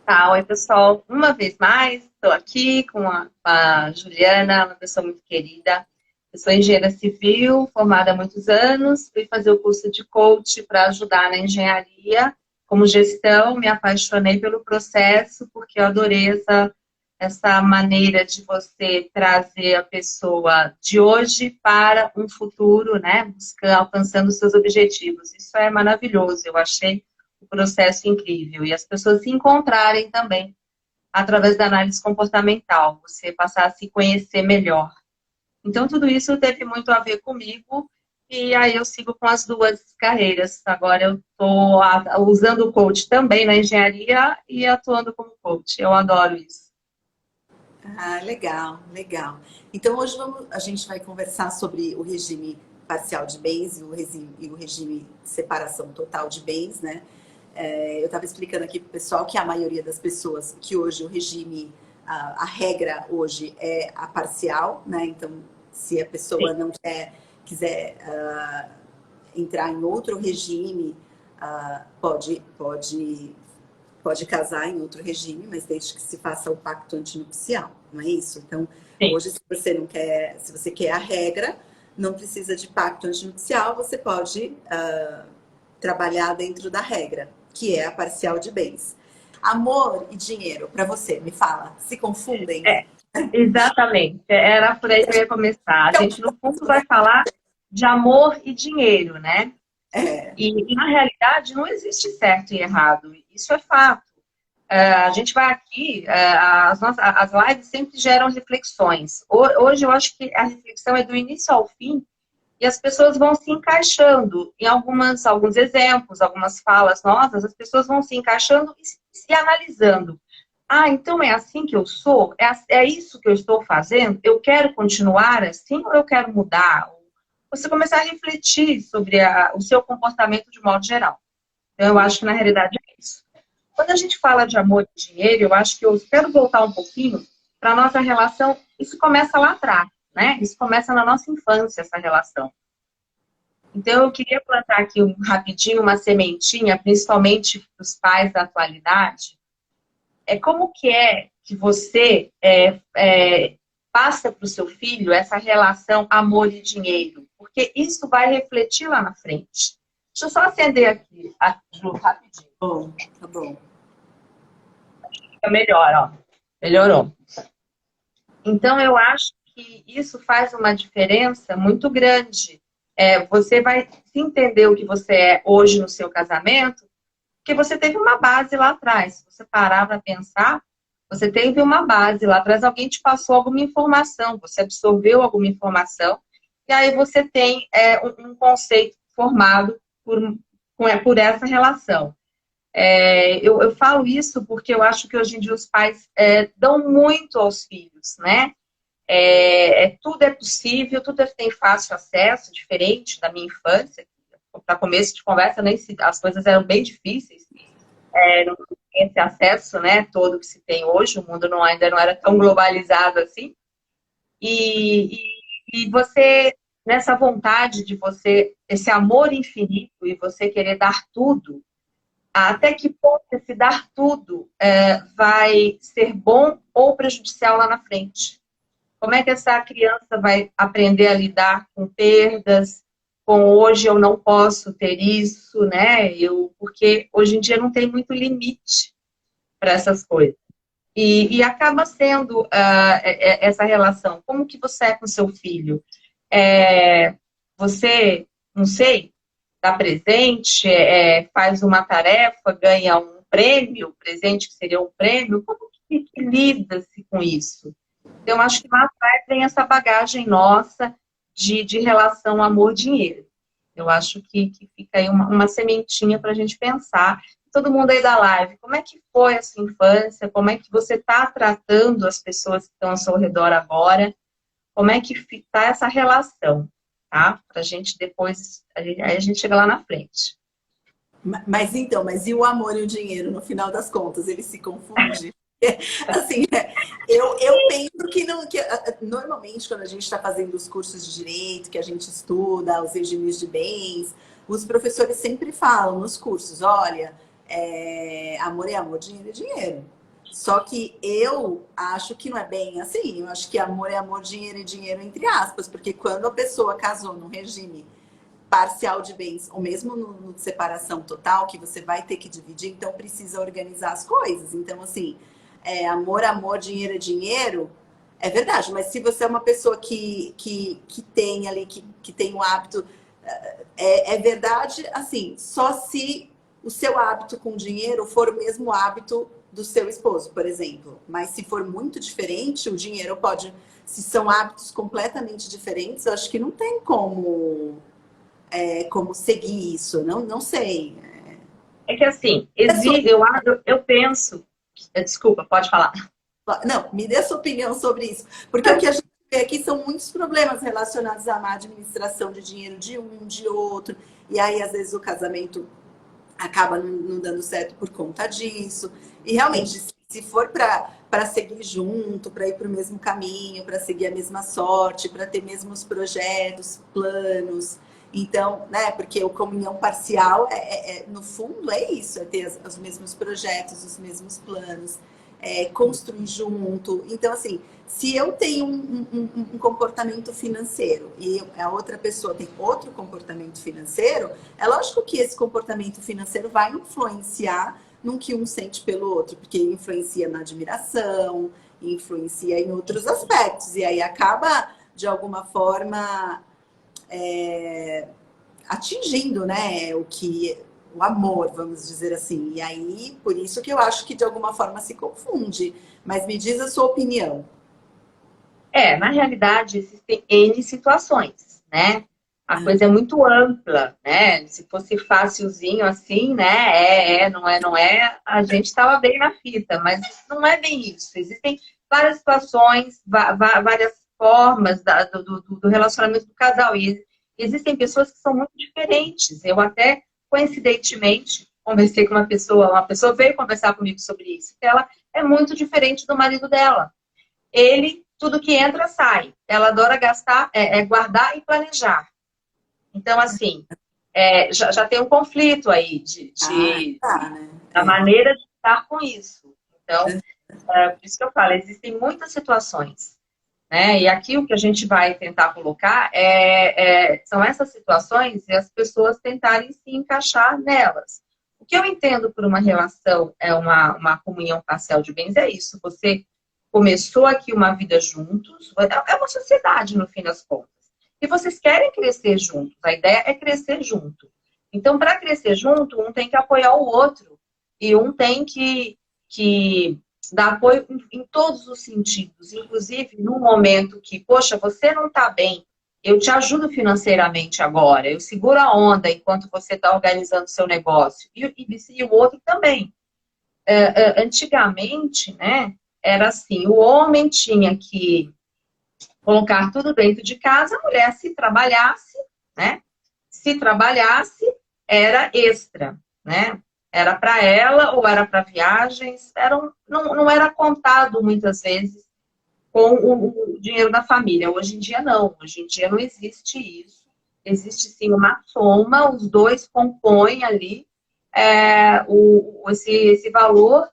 Tá, oi pessoal, uma vez mais, estou aqui com a Juliana, uma pessoa muito querida. Eu sou engenheira civil, formada há muitos anos, fui fazer o curso de coach para ajudar na engenharia, como gestão, me apaixonei pelo processo, porque eu adorei essa maneira de você trazer a pessoa de hoje para um futuro, né, buscando, alcançando seus objetivos. Isso é maravilhoso, eu achei o processo incrível. E as pessoas se encontrarem também através da análise comportamental, você passar a se conhecer melhor. Então, tudo isso teve muito a ver comigo, e aí eu sigo com as duas carreiras. Agora eu estou usando o coach também na engenharia e atuando como coach. Eu adoro isso. Ah, legal, legal. Então hoje a gente vai conversar sobre o regime parcial de bens e o regime separação total de bens, né? Eu estava explicando aqui para o pessoal que a maioria das pessoas, que hoje o regime, a regra hoje é a parcial, né? Então, se a pessoa Sim. não quiser entrar em outro regime, pode casar em outro regime, mas desde que se faça o pacto antinupcial, não é isso? Então, Sim. hoje, se você não quer, se você quer a regra, não precisa de pacto antinupcial, você pode trabalhar dentro da regra, que é a parcial de bens. Amor e dinheiro, para você, me fala, se confundem? É, exatamente. Era por aí que eu ia começar. A Então, gente, no fundo, vai falar de amor e dinheiro, né? é, E, na realidade, não existe certo e errado. Isso é fato. A gente vai aqui, as lives sempre geram reflexões. Hoje eu acho que a reflexão é do início ao fim e as pessoas vão se encaixando em alguns exemplos, algumas falas nossas, as pessoas vão se encaixando e se analisando. Ah, então é assim que eu sou? É isso que eu estou fazendo? Eu quero continuar assim ou eu quero mudar? Você começar a refletir sobre o seu comportamento de modo geral. Então, eu acho que na realidade é isso. Quando a gente fala de amor e dinheiro, eu acho que eu quero voltar um pouquinho para a nossa relação. Isso começa lá atrás, né? Isso começa na nossa infância, essa relação. Então, eu queria plantar aqui rapidinho uma sementinha, principalmente para os pais da atualidade. Como que é que você passa para o seu filho essa relação amor e dinheiro? Porque isso vai refletir lá na frente. Deixa eu só acender aqui, Ju, rapidinho. bom, tá bom. Fica melhor, ó. Melhorou. Então, eu acho que isso faz uma diferença muito grande. Você vai se entender o que você é hoje no seu casamento, porque você teve uma base lá atrás. Se você parar para pensar, você teve uma base lá atrás, alguém te passou alguma informação, você absorveu alguma informação, e aí você tem um conceito formado por essa relação. Eu falo isso porque eu acho que hoje em dia os pais dão muito aos filhos, né? Tudo é possível, tudo tem fácil acesso, diferente da minha infância. Para começo de conversa, as coisas eram bem difíceis, não tinha esse acesso, né, todo que se tem hoje, o mundo ainda não era tão globalizado assim. E, e você, nessa vontade de você, esse amor infinito e você querer dar tudo, até que ponto esse dar tudo vai ser bom ou prejudicial lá na frente? Como é que essa criança vai aprender a lidar com perdas, com hoje eu não posso ter isso, né? Porque hoje em dia não tem muito limite para essas coisas. E acaba sendo essa relação. Como que você é com seu filho? Você, não sei, dá presente, faz uma tarefa, ganha um prêmio, presente que seria um prêmio, como que lida-se com isso? Então, eu acho que lá atrás vem essa bagagem nossa de relação amor-dinheiro. Eu acho que fica aí uma sementinha para a gente pensar. Todo mundo aí da live, como é que foi a sua infância? Como é que você está tratando as pessoas que estão ao seu redor agora? Como é que está essa relação, tá? Para a gente depois, aí a gente chega lá na frente. Mas então, mas e o amor e o dinheiro, no final das contas, ele se confunde? Assim, eu penso que, não, normalmente quando a gente está fazendo os cursos de direito, que a gente estuda os regimes de bens, os professores sempre falam nos cursos, olha, Amor é amor, dinheiro é dinheiro. Só que eu acho que não é bem assim. Eu acho que amor é amor, dinheiro é dinheiro, entre aspas. Porque quando a pessoa casou num regime parcial de bens, ou mesmo no de separação total, que você vai ter que dividir, então precisa organizar as coisas. Então, assim, amor, amor, dinheiro é dinheiro, é verdade. Mas se você é uma pessoa que tem ali, que tem um hábito, é verdade, assim, só se o seu hábito com dinheiro for o mesmo hábito do seu esposo, por exemplo. Mas se for muito diferente, o dinheiro pode... Se são hábitos completamente diferentes, eu acho que não tem como seguir isso. Não, não sei. É que assim, Pessoa- eu penso... Desculpa, pode falar. Não, me dê sua opinião sobre isso. Porque o que a gente vê aqui são muitos problemas relacionados à má administração de dinheiro de um, de outro. E aí, às vezes, o casamento acaba não dando certo por conta disso. E realmente, se for para seguir junto, para ir para o mesmo caminho, para seguir a mesma sorte, para ter mesmos projetos, planos. Então, né, porque o comunhão parcial, no fundo, é isso, é ter os mesmos projetos, os mesmos planos, construir junto. Então, assim, se eu tenho um comportamento financeiro e a outra pessoa tem outro comportamento financeiro, é lógico que esse comportamento financeiro vai influenciar no que um sente pelo outro, porque influencia na admiração, influencia em outros aspectos, e aí acaba, de alguma forma, atingindo, né, o amor, vamos dizer assim. E aí, por isso que eu acho que de alguma forma se confunde. Mas me diz a sua opinião. Na realidade, existem N situações, né? A coisa é muito ampla, né? Se fosse facilzinho assim, né? Não é, a gente estava bem na fita, mas não é bem isso. Existem várias situações, várias formas do relacionamento do casal. E existem pessoas que são muito diferentes. Eu até, coincidentemente, conversei com uma pessoa veio conversar comigo sobre isso, que ela é muito diferente do marido dela. Ele, tudo que entra, sai. Ela adora gastar, guardar e planejar. Então, assim, já tem um conflito aí Ah, tá, né? da maneira de estar com isso. Então, por isso que eu falo, existem muitas situações, né? E aqui o que a gente vai tentar colocar são essas situações e as pessoas tentarem se encaixar nelas. O que eu entendo por uma relação uma comunhão parcial de bens é isso. Você começou aqui uma vida juntos, é uma sociedade no fim das contas. E vocês querem crescer juntos, a ideia é crescer junto. Então, para crescer junto, um tem que apoiar o outro. E um tem que dar apoio em todos os sentidos. Inclusive, no momento que, poxa, você não está bem, eu te ajudo financeiramente agora, eu seguro a onda enquanto você está organizando seu negócio. E o outro também. Antigamente, né, era assim, o homem tinha que colocar tudo dentro de casa, a mulher se trabalhasse, né? Se trabalhasse, era extra, né? Era para ela ou era para viagens, não era contado muitas vezes com o dinheiro da família. Hoje em dia não, hoje em dia não existe isso. Existe sim uma soma, os dois compõem ali esse valor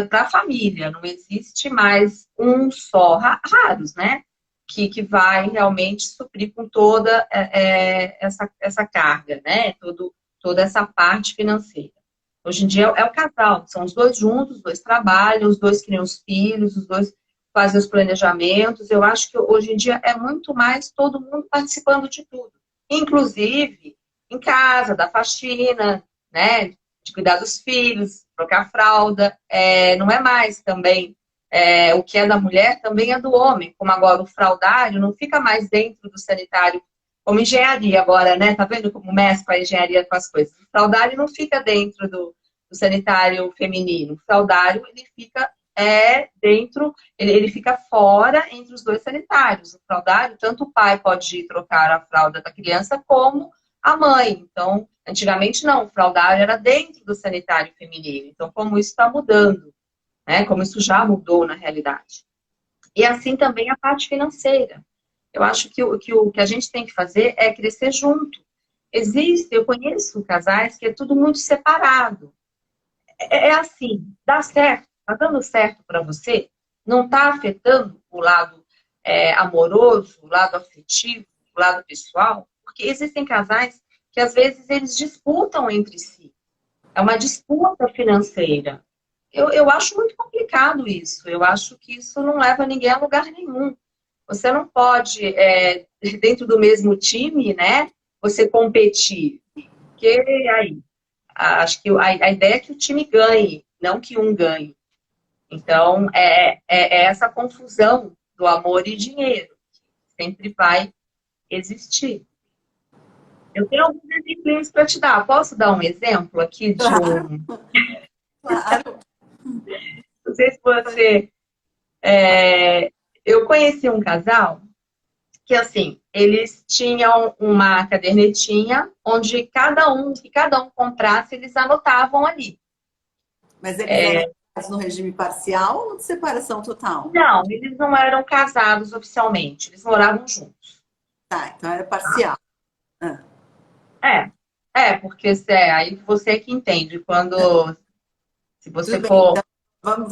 para a família. Não existe mais um só, raros, né? Que vai realmente suprir com toda essa carga, né? Toda essa parte financeira. Hoje em dia é o casal, são os dois juntos, os dois trabalham, os dois criam os filhos, os dois fazem os planejamentos. Eu acho que hoje em dia é muito mais todo mundo participando de tudo. Inclusive em casa, da faxina, né? De cuidar dos filhos, trocar fralda. Não é mais também o que é da mulher também é do homem, como agora o fraldário não fica mais dentro do sanitário, como engenharia agora, né? Tá vendo como mescla a engenharia com as coisas? O fraldário não fica dentro do sanitário feminino, o fraldário ele fica dentro, ele fica fora entre os dois sanitários. O fraldário, tanto o pai pode ir trocar a fralda da criança como a mãe. Então, antigamente não, o fraldário era dentro do sanitário feminino. Então, como isso está mudando, né? Como isso já mudou na realidade. E assim também a parte financeira. Eu acho que o que a gente tem que fazer é crescer junto. Eu conheço casais que é tudo muito separado. É assim, dá certo, tá dando certo para você, não tá afetando o lado amoroso, o lado afetivo, o lado pessoal, porque existem casais que às vezes eles disputam entre si. É uma disputa financeira. Eu acho muito complicado isso. Eu acho que isso não leva ninguém a lugar nenhum. Você não pode, dentro do mesmo time, né, você competir. Porque aí, acho que a ideia é que o time ganhe, não que um ganhe. Então, é essa confusão do amor e dinheiro, que sempre vai existir. Eu tenho alguns exemplos para te dar. Posso dar um exemplo aqui de Claro, um. claro. Não sei se você. Eu conheci um casal que, assim, eles tinham uma cadernetinha onde que cada um comprasse, eles anotavam ali. Mas eles eram casados no regime parcial ou de separação total? Não, eles não eram casados oficialmente, eles moravam juntos. Tá, então era parcial. Ah, É, porque aí você é que entende quando, se tudo você bem, então for. vamos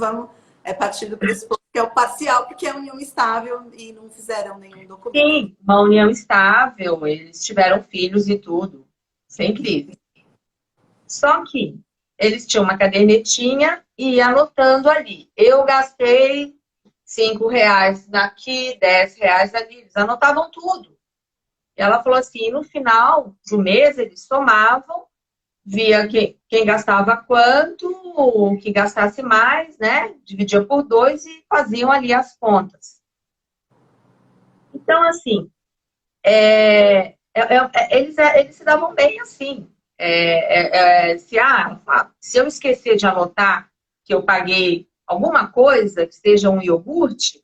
partir do pressuposto que é o parcial, porque é união estável e não fizeram nenhum documento. Sim, uma união estável, eles tiveram filhos e tudo, sempre. Só que eles tinham uma cadernetinha e ia anotando ali. Eu gastei R$ 5 daqui, R$ 10 ali. Eles anotavam tudo. E ela falou assim, no final do mês eles somavam, via quem gastava quanto, o que gastasse mais, né? Dividia por dois e faziam ali as contas. Então, assim, eles se davam bem assim. Se eu esquecer de anotar que eu paguei alguma coisa, que seja um iogurte,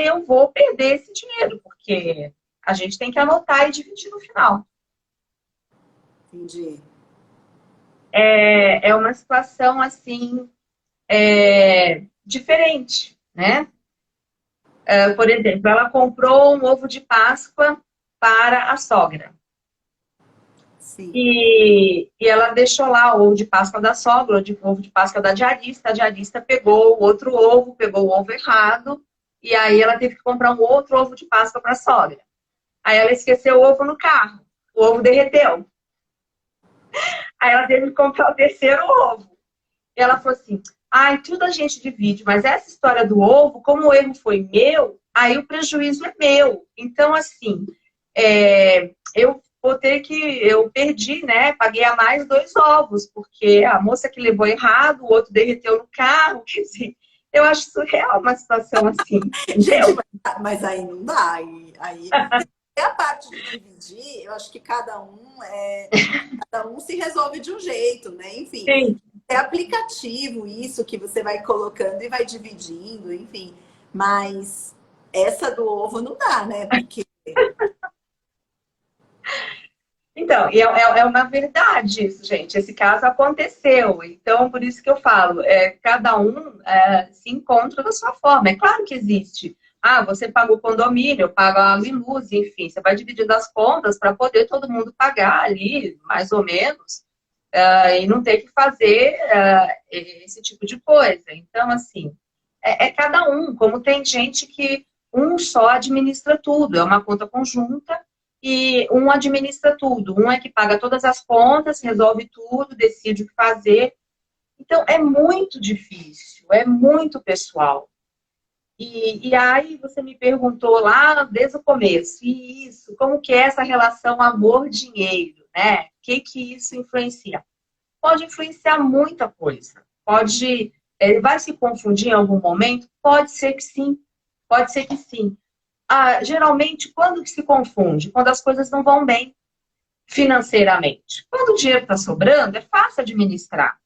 eu vou perder esse dinheiro, porque a gente tem que anotar e dividir no final. Entendi. É uma situação assim diferente, né? Por exemplo, ela comprou um ovo de Páscoa para a sogra. Sim. E ela deixou lá o ovo de Páscoa da sogra, o ovo de Páscoa da diarista. A diarista pegou o outro ovo, pegou o ovo errado, e aí ela teve que comprar um outro ovo de Páscoa para a sogra. Aí ela esqueceu o ovo no carro, o ovo derreteu. Aí ela teve que comprar o terceiro ovo. E ela falou assim: ai, tudo a gente divide, mas essa história do ovo, como o erro foi meu, aí o prejuízo é meu. Então, assim, eu vou ter que. Eu perdi, né? Paguei a mais 2 ovos, porque a moça que levou errado, o outro derreteu no carro. Quer dizer, eu acho surreal uma situação assim, Gente, entendeu? mas aí não dá. Aí é a parte de dividir, eu acho que cada um se resolve de um jeito, né? Enfim, Sim. é aplicativo isso que você vai colocando e vai dividindo, enfim. Mas essa do ovo não dá, né? Porque Então, e é uma verdade isso, gente. Esse caso aconteceu. Então, por isso que eu falo, cada um se encontra da sua forma. É claro que existe. Ah, você paga o condomínio, eu pago a luz, enfim, você vai dividindo as contas para poder todo mundo pagar ali, mais ou menos, e não ter que fazer esse tipo de coisa. Então, assim, é cada um. Como tem gente que um só administra tudo, é uma conta conjunta e um administra tudo. Um é que paga todas as contas, resolve tudo, decide o que fazer. Então, é muito difícil, é muito pessoal. E aí você me perguntou lá desde o começo, e isso, como que é essa relação amor-dinheiro, né? O que isso influencia? Pode influenciar muita coisa. Ele vai se confundir em algum momento? Pode ser que sim, pode ser que sim. Geralmente, quando que se confunde? Quando as coisas não vão bem financeiramente. Quando o dinheiro está sobrando, é fácil administrar,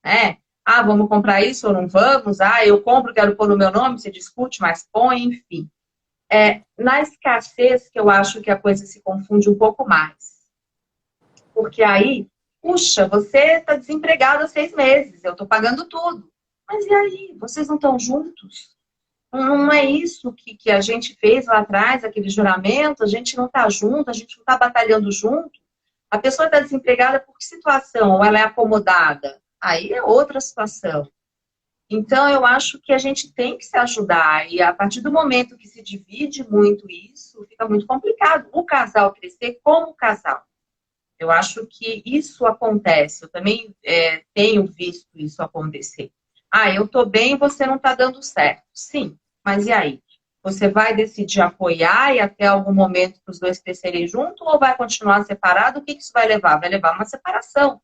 né? Ah, vamos comprar isso ou não vamos? Ah, eu compro, quero pôr no meu nome, você discute, mas põe, enfim. Na escassez que eu acho que a coisa se confunde um pouco mais. Porque aí, puxa, você está desempregado há 6 meses, eu estou pagando tudo. Mas e aí? Vocês não estão juntos? Não é isso que a gente fez lá atrás, aquele juramento? A gente não está junto, a gente não está batalhando junto? A pessoa está desempregada por que situação? Ou ela é acomodada? aí é outra situação. Então, eu acho que a gente tem que se ajudar. E a partir do momento que se divide muito isso, fica muito complicado o casal crescer como casal. Eu acho que isso acontece. Eu também tenho visto isso acontecer. Ah, eu tô bem e você não tá dando certo. Sim, mas e aí? Você vai decidir apoiar e até algum momento para os dois crescerem junto ou vai continuar separado? O que isso vai levar? Vai levar uma separação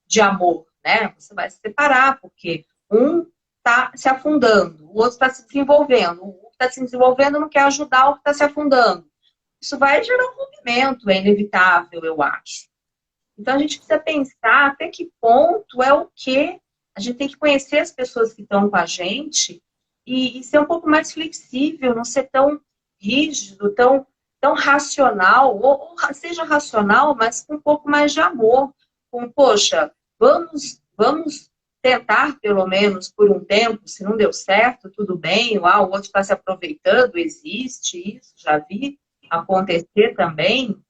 de amor, né? Você vai se separar, porque um está se afundando, o outro está se desenvolvendo. O que está se desenvolvendo não quer ajudar o que está se afundando. Isso vai gerar um rompimento, é inevitável, eu acho. Então a gente precisa pensar até que ponto é o quê. A gente tem que conhecer as pessoas que estão com a gente e ser um pouco mais flexível, não ser tão rígido, tão racional, ou seja racional, mas com um pouco mais de amor. Com, poxa, vamos tentar, pelo menos por um tempo, se não deu certo, tudo bem, o outro está se aproveitando, existe isso, já vi acontecer também,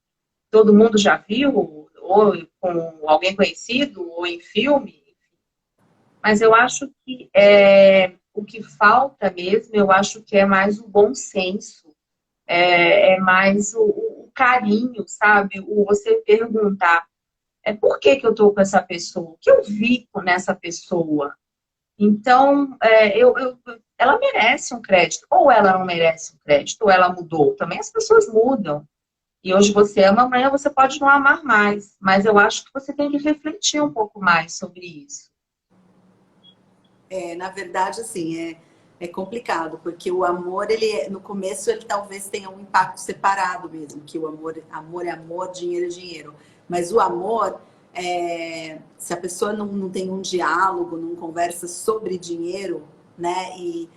todo mundo já viu, ou com alguém conhecido, ou em filme, mas eu acho que o que falta mesmo, eu acho que é mais o bom senso, mais o carinho, sabe? O você perguntar, por que eu estou com essa pessoa? O que eu vi nessa pessoa? Então, ela merece um crédito, ou ela não merece um crédito, ou ela mudou. Também as pessoas mudam. E hoje você ama, amanhã você pode não amar mais. Mas eu acho que você tem que refletir um pouco mais sobre isso. Na verdade, assim, é complicado, porque o amor, ele no começo, ele talvez tenha um impacto separado mesmo, que o amor é amor, dinheiro é dinheiro. Mas o amor, se a pessoa não tem um diálogo, não conversa sobre dinheiro, né, e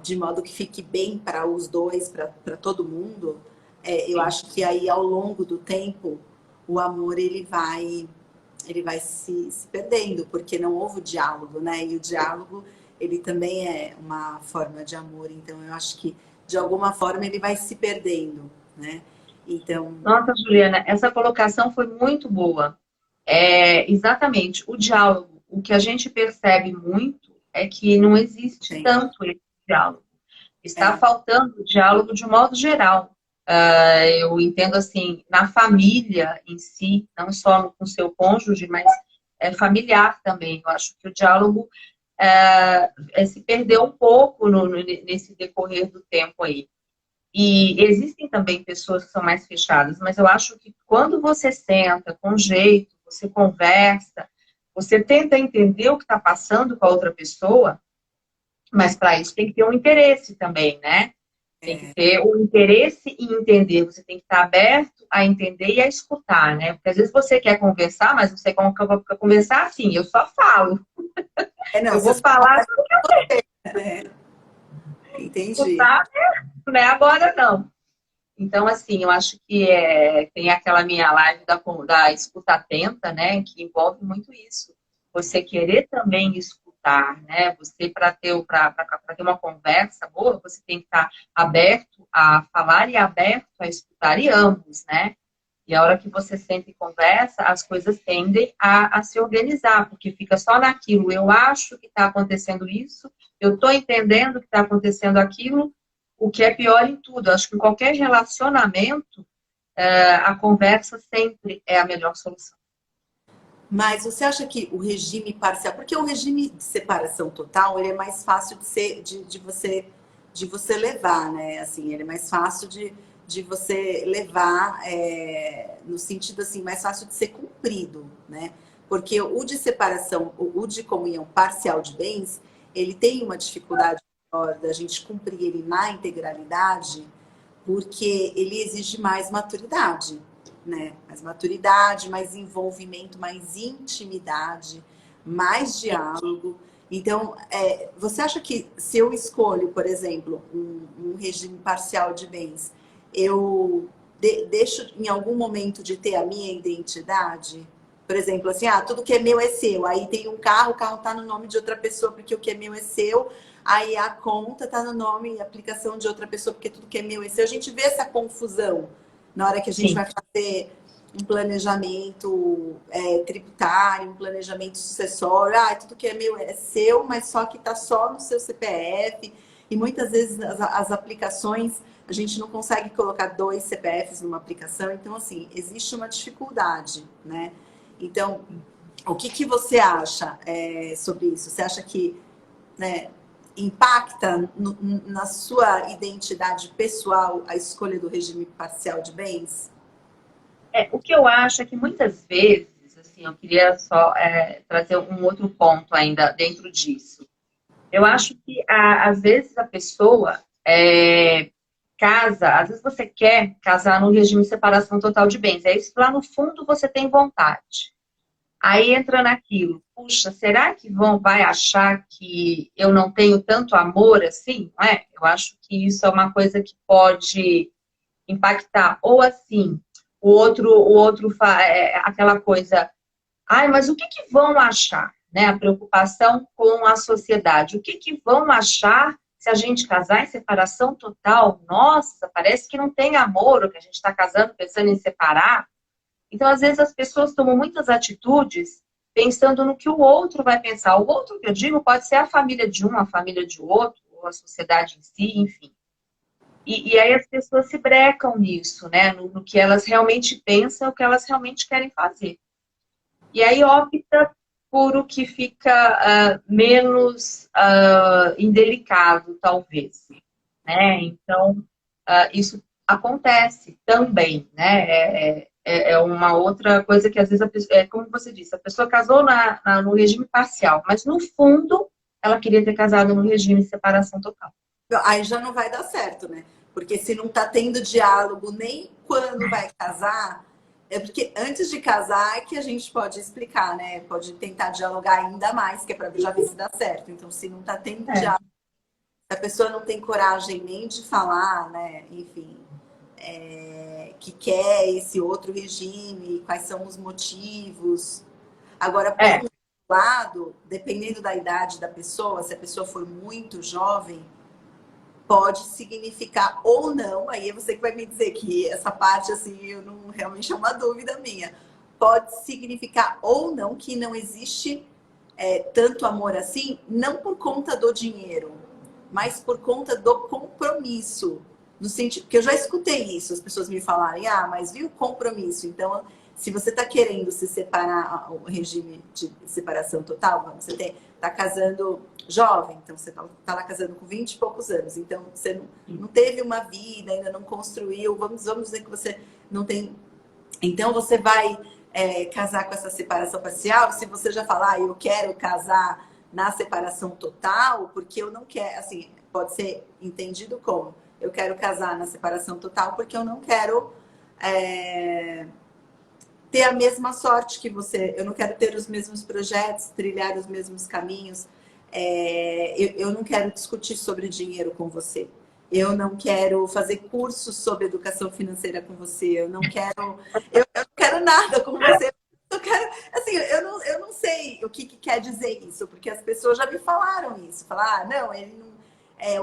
de modo que fique bem para os dois, para todo mundo, eu acho que aí, ao longo do tempo, o amor, ele vai se perdendo, porque não houve o diálogo, né? E o diálogo, ele também é uma forma de amor. Então, eu acho que, de alguma forma, ele vai se perdendo, né? Então... Nossa, Juliana, essa colocação foi muito boa. Exatamente, o diálogo. O que a gente percebe muito é que não existe Sim. tanto esse diálogo. Está faltando diálogo de um modo geral. Eu entendo assim, na família em si, não só com seu cônjuge, mas familiar também. Eu acho que o diálogo se perdeu um pouco nesse decorrer do tempo aí. E existem também pessoas que são mais fechadas, mas eu acho que quando você senta com jeito, você conversa, você tenta entender o que está passando com a outra pessoa, mas para isso tem que ter um interesse também, né? Tem que ter o interesse em entender. Você tem que estar aberto a entender e a escutar, né? Porque às vezes você quer conversar, mas você quer conversar assim, eu só falo. Não, Eu vou falar né? Entendi. escutar, né? Agora não. Então, assim, eu acho que tem aquela minha live da escuta atenta, né? Que envolve muito isso. Você querer também escutar, né? Você, para ter uma conversa boa, você tem que estar aberto a falar e aberto a escutar, e ambos, né? E a hora que você senta e conversa, as coisas tendem a se organizar, porque fica só naquilo. Eu acho que está acontecendo isso, eu estou entendendo que está acontecendo aquilo, o que é pior em tudo. Eu acho que em qualquer relacionamento, a conversa sempre é a melhor solução. Mas você acha que o regime parcial, porque o regime de separação total, ele é mais fácil de você levar, né? Assim, ele é mais fácil de você levar, no sentido assim, mais fácil de ser cumprido, né? Porque o de separação, o de comunhão parcial de bens, ele tem uma dificuldade maior da gente cumprir ele na integralidade, porque ele exige mais maturidade, né? Mais maturidade, mais envolvimento, mais intimidade, mais diálogo. Então, você acha que se eu escolho, por exemplo, um regime parcial de bens, eu deixo em algum momento de ter a minha identidade? Por exemplo, assim, tudo que é meu é seu. Aí tem um carro, o carro está no nome de outra pessoa porque o que é meu é seu. Aí a conta está no nome e aplicação de outra pessoa porque tudo que é meu é seu. A gente vê essa confusão na hora que a gente vai fazer um planejamento tributário, um planejamento sucessório. Tudo que é meu é seu, mas só que está só no seu CPF. E muitas vezes as aplicações, a gente não consegue colocar 2 CPFs numa aplicação. Então, assim, existe uma dificuldade, né? Então, o que você acha sobre isso? Você acha que, né, impacta na sua identidade pessoal a escolha do regime parcial de bens? O que eu acho é que muitas vezes, assim, eu queria só trazer um outro ponto ainda dentro disso. Eu acho que, às vezes, a pessoa casa, às vezes você quer casar no regime de separação total de bens. É isso que lá no fundo você tem vontade. Aí entra naquilo, puxa, será que vai achar que eu não tenho tanto amor assim? Não é? Eu acho que isso é uma coisa que pode impactar. Ou assim, aquela coisa, ai, mas o que que vão achar? Né? A preocupação com a sociedade. O que que vão achar se a gente casar em separação total? Nossa, parece que não tem amor, ou que a gente está casando pensando em separar. Então, às vezes, as pessoas tomam muitas atitudes pensando no que o outro vai pensar. O outro que eu digo pode ser a família de um, a família de outro, ou a sociedade em si, enfim. E aí as pessoas se brecam nisso, né? No que elas realmente pensam, o que elas realmente querem fazer. E aí opta por o que fica menos indelicado, talvez. Né? Então, isso acontece também, né? É uma outra coisa que às vezes, como você disse, a pessoa casou no regime parcial, mas no fundo ela queria ter casado no regime de separação total. Aí já não vai dar certo, né? Porque se não tá tendo diálogo nem quando vai casar, é porque antes de casar é que a gente pode explicar, né? Pode tentar dialogar ainda mais, que é para já ver se dá certo. Então, se não tá tendo É, diálogo, se a pessoa não tem coragem nem de falar, né? Enfim, que quer esse outro regime, quais são os motivos. Agora, por é, um lado, dependendo da idade da pessoa, se a pessoa for muito jovem, pode significar ou não, aí é você que vai me dizer que essa parte, assim, eu não realmente é uma dúvida minha. Pode significar ou não que não existe tanto amor assim, não por conta do dinheiro, mas por conta do compromisso. No sentido, porque eu já escutei isso, as pessoas me falarem, mas viu compromisso. Então, se você está querendo se separar, o regime de separação total, você está casando jovem, então você está lá casando com 20 e poucos anos, então você não teve uma vida, ainda não construiu, vamos dizer que você não tem. Então você vai casar com essa separação parcial, se você já falar, eu quero casar na separação total, porque eu não quero, assim, pode ser entendido como eu quero casar na separação total porque eu não quero ter a mesma sorte que você, eu não quero ter os mesmos projetos, trilhar os mesmos caminhos, eu não quero discutir sobre dinheiro com você. Eu não quero fazer cursos sobre educação financeira com você. Eu não quero nada com você. Eu quero, assim, eu não sei o que quer dizer isso, porque as pessoas já me falaram isso. Falar, não, ele não,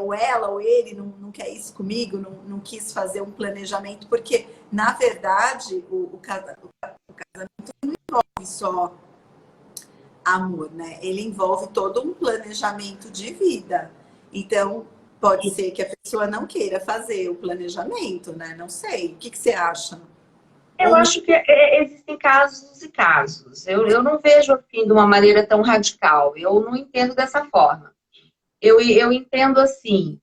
ou ela ou ele não quer isso comigo, não quis fazer um planejamento, porque, na verdade, o casamento não envolve só amor, né? Ele envolve todo um planejamento de vida. Então, pode ser que a pessoa não queira fazer o planejamento, né? Não sei. O que você acha? eu Ou não? acho que existem casos e casos. Eu não vejo assim de uma maneira tão radical. Eu não entendo dessa forma. Eu entendo assim,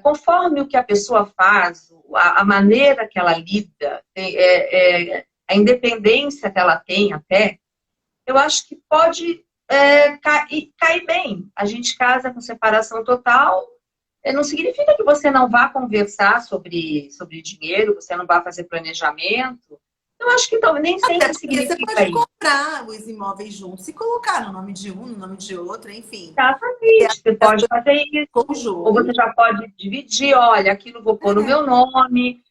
conforme o que a pessoa faz, a maneira que ela lida, a independência que ela tem até, eu acho que pode cair bem. A gente casa com separação total, não significa que você não vá conversar sobre dinheiro, você não vá fazer planejamento. Eu acho que nem Até sempre porque você significa pode isso. comprar os imóveis juntos e colocar no nome de um, no nome de outro, enfim. Exatamente, você pode fazer isso, ou você Conjunto. já pode dividir, olha, aquilo vou pôr no meu nome,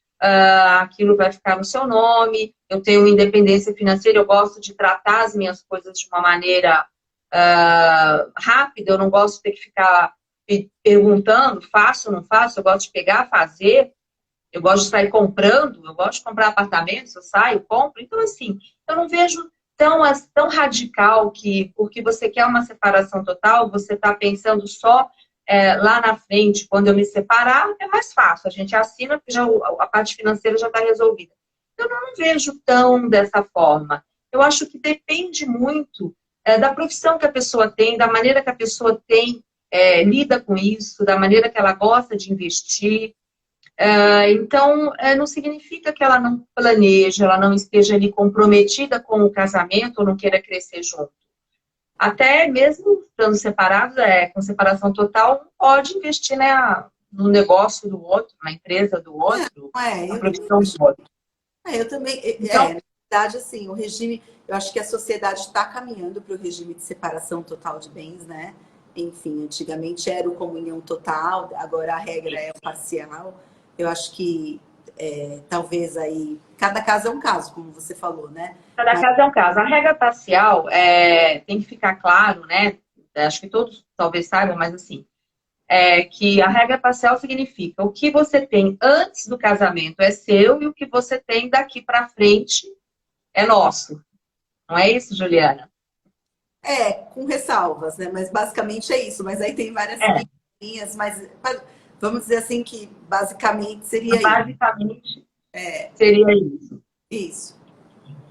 aquilo vai ficar no seu nome, eu tenho independência financeira, eu gosto de tratar as minhas coisas de uma maneira rápida, eu não gosto de ter que ficar perguntando, faço ou não faço, eu gosto de pegar, fazer, Eu gosto de sair comprando, eu gosto de comprar apartamentos, eu saio, compro. Então, assim, eu não vejo tão radical que, porque você quer uma separação total, você está pensando só lá na frente, quando eu me separar, é mais fácil. A gente assina, porque já, a parte financeira já está resolvida. Eu não vejo tão dessa forma. Eu acho que depende muito da profissão que a pessoa tem, da maneira que a pessoa tem, lida com isso, da maneira que ela gosta de investir. Então, não significa que ela não planeje, ela não esteja ali comprometida com o casamento ou não queira crescer junto. Até mesmo estando separados, com separação total, pode investir, né, no negócio do outro, na empresa do outro, na Eu também profissão do acho. outro. Eu também, Então, na verdade, assim, o regime, eu acho que a sociedade está caminhando para o regime de separação total de bens, né? Enfim, antigamente era o comunhão total, agora a regra é o parcial. Eu acho que talvez aí, cada caso é um caso, como você falou, né? cada Mas caso é um caso. A regra parcial tem que ficar claro, né? Acho que todos talvez saibam, mas assim, que a regra parcial significa o que você tem antes do casamento é seu e o que você tem daqui para frente é nosso. Não é isso, Juliana? com ressalvas, né? Mas basicamente é isso. Mas aí tem várias É, linhas, mas vamos dizer assim que basicamente seria basicamente seria isso. isso.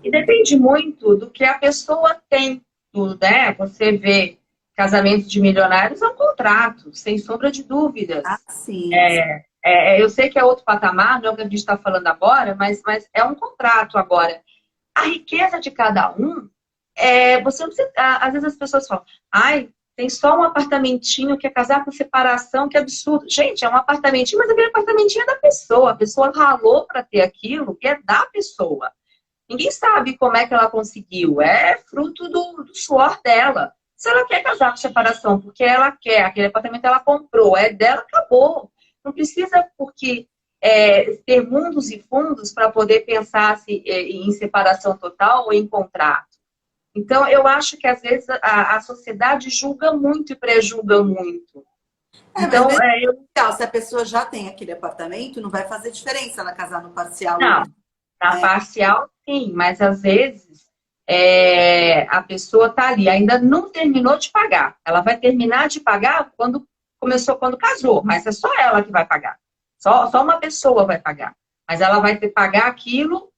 E depende muito do que a pessoa tem, né? Você vê casamento de milionários é um contrato, sem sombra de Ah, dúvidas. sim. Eu sei que é outro patamar, não é o que a gente está falando agora, mas é um contrato agora. A riqueza de cada um, você não precisa, às vezes as pessoas falam, ai, tem só um apartamentinho que é casar com separação, que absurdo. Gente, é um apartamentinho, mas aquele apartamentinho é da pessoa. A pessoa ralou para ter aquilo, que é da pessoa. Ninguém sabe como é que ela conseguiu. É fruto do suor dela. Se ela quer casar com separação, porque ela quer, aquele apartamento ela comprou, é dela, acabou. Não precisa porque ter mundos e fundos para poder pensar em separação total ou em contrato. Então, eu acho que às vezes a sociedade julga muito e prejulga muito. Mas Então, mesmo se a pessoa já tem aquele apartamento, não vai fazer diferença ela casar no parcial ou não, não. na Né? parcial, sim, mas às vezes a pessoa está ali, ainda não terminou de pagar. Ela vai terminar de pagar quando casou, mas é só ela que vai pagar. Só uma pessoa vai pagar. Mas ela vai ter que pagar aquilo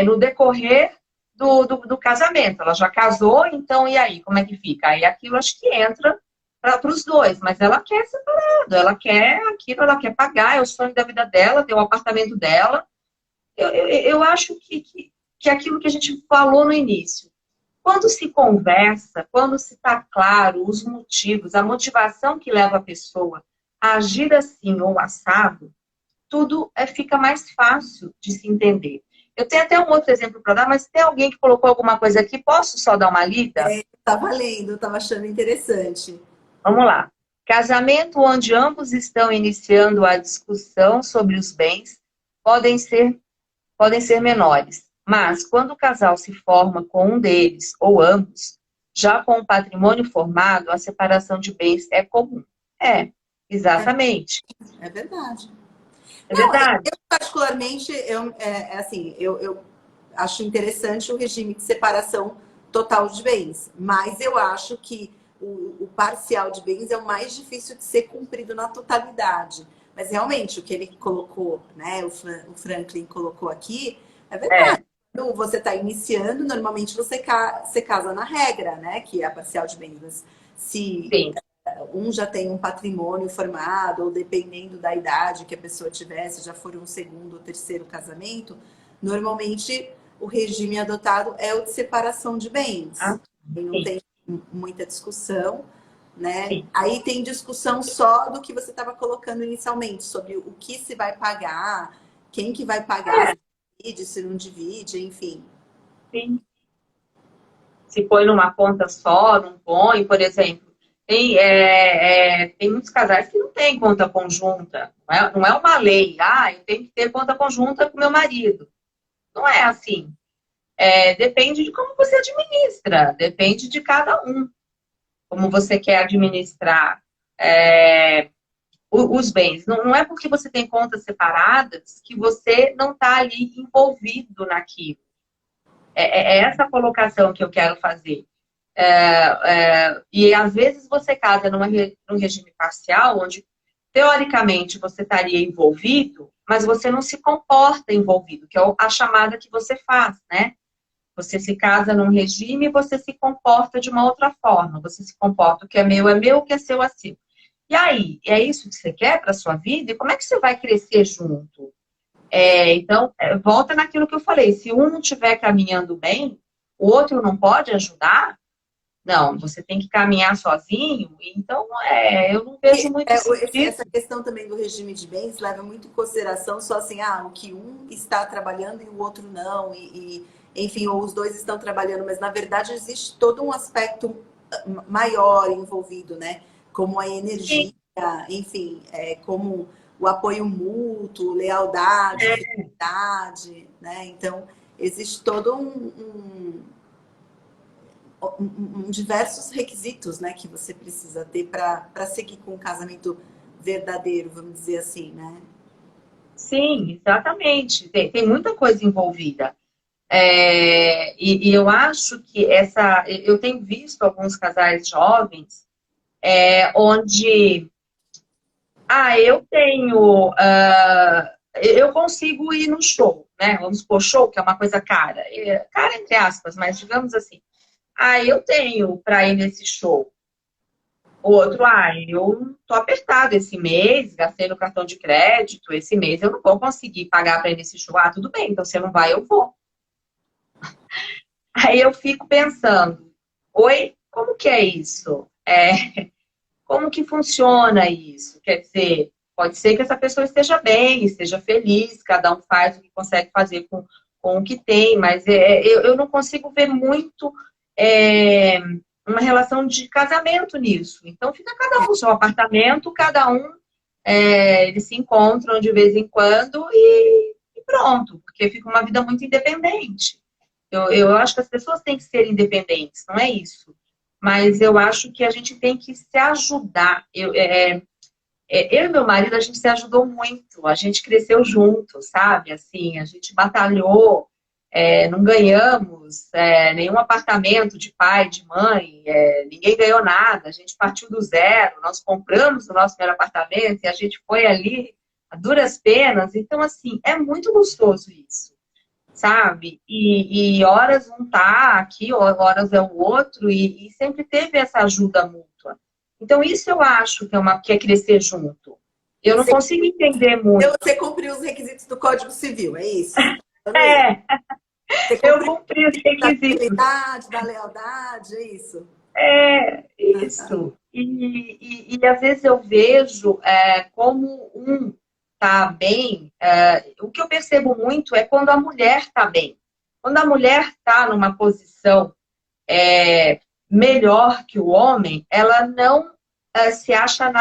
no decorrer do casamento. Ela já casou, então e aí? Como é que fica? Aí aquilo acho que entra para os dois, mas ela quer separado, ela quer aquilo, ela quer pagar, é o sonho da vida dela, ter o apartamento dela. Eu acho que aquilo que a gente falou no início, quando se conversa, quando se está claro os motivos, a motivação que leva a pessoa a agir assim ou assado, tudo fica mais fácil de se entender. Eu tenho até um outro exemplo para dar, mas tem alguém que colocou alguma coisa aqui? Posso só dar uma lida? Tava lendo, tava achando interessante. Vamos lá. Casamento onde ambos estão iniciando a discussão sobre os bens podem ser menores, mas quando o casal se forma com um deles ou ambos, já com o patrimônio formado, a separação de bens é comum. Exatamente. É verdade. É Não, verdade. eu particularmente, assim, eu acho interessante o regime de separação total de bens, mas eu acho que o parcial de bens é o mais difícil de ser cumprido na totalidade. Mas realmente, o que ele colocou, né, o Franklin colocou aqui, é verdade. É, Quando você está iniciando, normalmente você casa na regra, né, que é a parcial de bens. Mas se sim. um já tem um patrimônio formado, ou dependendo da idade que a pessoa tivesse, já for um segundo ou terceiro casamento, normalmente o regime adotado é o de separação de bens. Ah, E não sim, tem muita discussão, né? sim. Aí tem discussão só do que você estava colocando inicialmente, sobre o que se vai pagar, quem que vai pagar, É, se divide, se não divide, enfim. sim. Se põe numa conta só, não põe, por exemplo. Tem muitos casais que não têm conta conjunta. Não é uma lei. Ah, eu tenho que ter conta conjunta com meu marido. Não é assim. Depende de como você administra, depende de cada um, como você quer administrar os bens. Não é porque você tem contas separadas que você não está ali envolvido naquilo. É essa colocação que eu quero fazer. E às vezes você casa num regime parcial, onde teoricamente você estaria envolvido, mas você não se comporta envolvido, que é a chamada que você faz, né? Você se casa num regime e você se comporta de uma outra forma. Você se comporta, o que é meu, o que é seu é seu. E aí, é isso que você quer para sua vida? E como é que você vai crescer junto? Então, volta naquilo que eu falei. Se um não estiver caminhando bem, o outro não pode ajudar? Não, você tem que caminhar sozinho. Então, eu não vejo muito sentido. Essa questão também do regime de bens leva muito em consideração só assim, o que um está trabalhando e o outro não. Enfim, ou os dois estão trabalhando, mas na verdade existe todo um aspecto maior envolvido, né? Como a energia, Sim, enfim, como o apoio mútuo, lealdade, fidelidade, né? Então, existe todo diversos requisitos, né, que você precisa ter para seguir com um casamento verdadeiro, vamos dizer assim, né? sim, exatamente. Tem muita coisa envolvida. E eu acho que eu tenho visto alguns casais jovens onde eu consigo ir no show, né? Vamos supor, show, que é uma coisa cara. Cara, entre aspas, mas digamos assim. Eu tenho para ir nesse show. O outro, eu tô apertado esse mês, gastei no cartão de crédito, esse mês eu não vou conseguir pagar para ir nesse show. Tudo bem, então você não vai, eu vou. Aí eu fico pensando, oi, como que é isso? Como que funciona isso? Quer dizer, pode ser que essa pessoa esteja bem, esteja feliz, cada um faz o que consegue fazer com o que tem, mas eu não consigo ver muito uma relação de casamento nisso. Então fica cada um no seu apartamento, cada um eles se encontram de vez em quando e pronto, porque fica uma vida muito independente. Eu acho que as pessoas têm que ser independentes, não é isso. Mas eu acho que a gente tem que se ajudar. Eu e meu marido, a gente se ajudou muito. A gente cresceu junto, sabe? Assim, a gente batalhou, não ganhamos nenhum apartamento de pai, de mãe, ninguém ganhou nada. A gente partiu do zero, nós compramos o nosso primeiro apartamento e a gente foi ali a duras penas. Então, assim, é muito gostoso isso, sabe? E horas um tá aqui, horas é o outro, e sempre teve essa ajuda mútua. Então, isso eu acho que é crescer junto. Eu não consigo entender Então, muito. você cumpriu os requisitos do Código Civil, é isso? É, Você eu cumpriu cumpri os da requisitos. fidelidade, da lealdade, é isso? Isso. E às vezes eu vejo como um tá bem. O que eu percebo muito é quando a mulher está bem. Quando a mulher está numa posição melhor que o homem, ela não se acha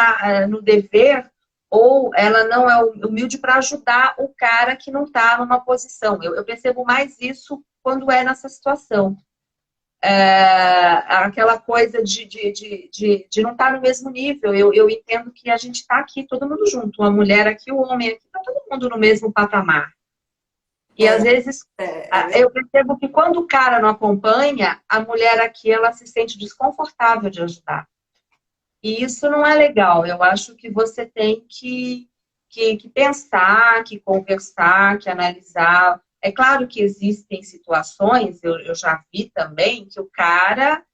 no dever ou ela não é humilde para ajudar o cara que não está numa posição. Eu percebo mais isso quando é nessa situação. Aquela coisa de não estar no mesmo nível. Eu entendo que a gente está aqui, todo mundo junto. Uma mulher aqui, o homem aqui, está todo mundo no mesmo patamar. E às vezes eu percebo que quando o cara não acompanha, a mulher aqui ela se sente desconfortável de ajudar. E isso não é legal. Eu acho que você tem que pensar, que conversar, que analisar. É claro que existem situações, eu já vi também, que o cara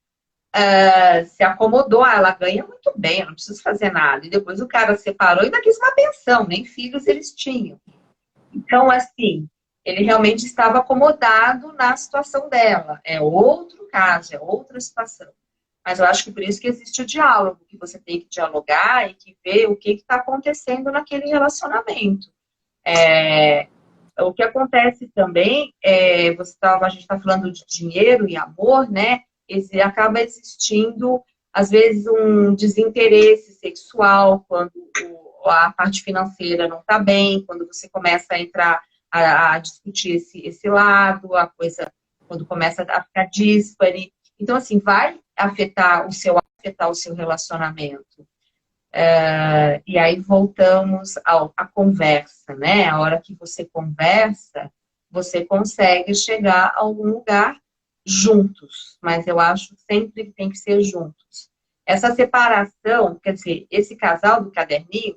se acomodou, ela ganha muito bem, eu não preciso fazer nada. E depois o cara separou e ainda quis uma pensão, nem filhos eles tinham. Então, assim, ele realmente estava acomodado na situação dela. É outro caso, é outra situação. Mas eu acho que por isso que existe o diálogo, que você tem que dialogar e que ver o que está acontecendo naquele relacionamento. O que acontece também, a gente está falando de dinheiro e amor, né? Acaba existindo, às vezes, um desinteresse sexual quando a parte financeira não está bem, quando você começa a entrar a discutir esse lado, a coisa, quando começa a ficar díspare. Então, assim, vai afetar o seu relacionamento. E aí voltamos à conversa, né? A hora que você conversa, você consegue chegar a algum lugar juntos, mas eu acho sempre que tem que ser juntos. Essa separação, quer dizer, esse casal do caderninho,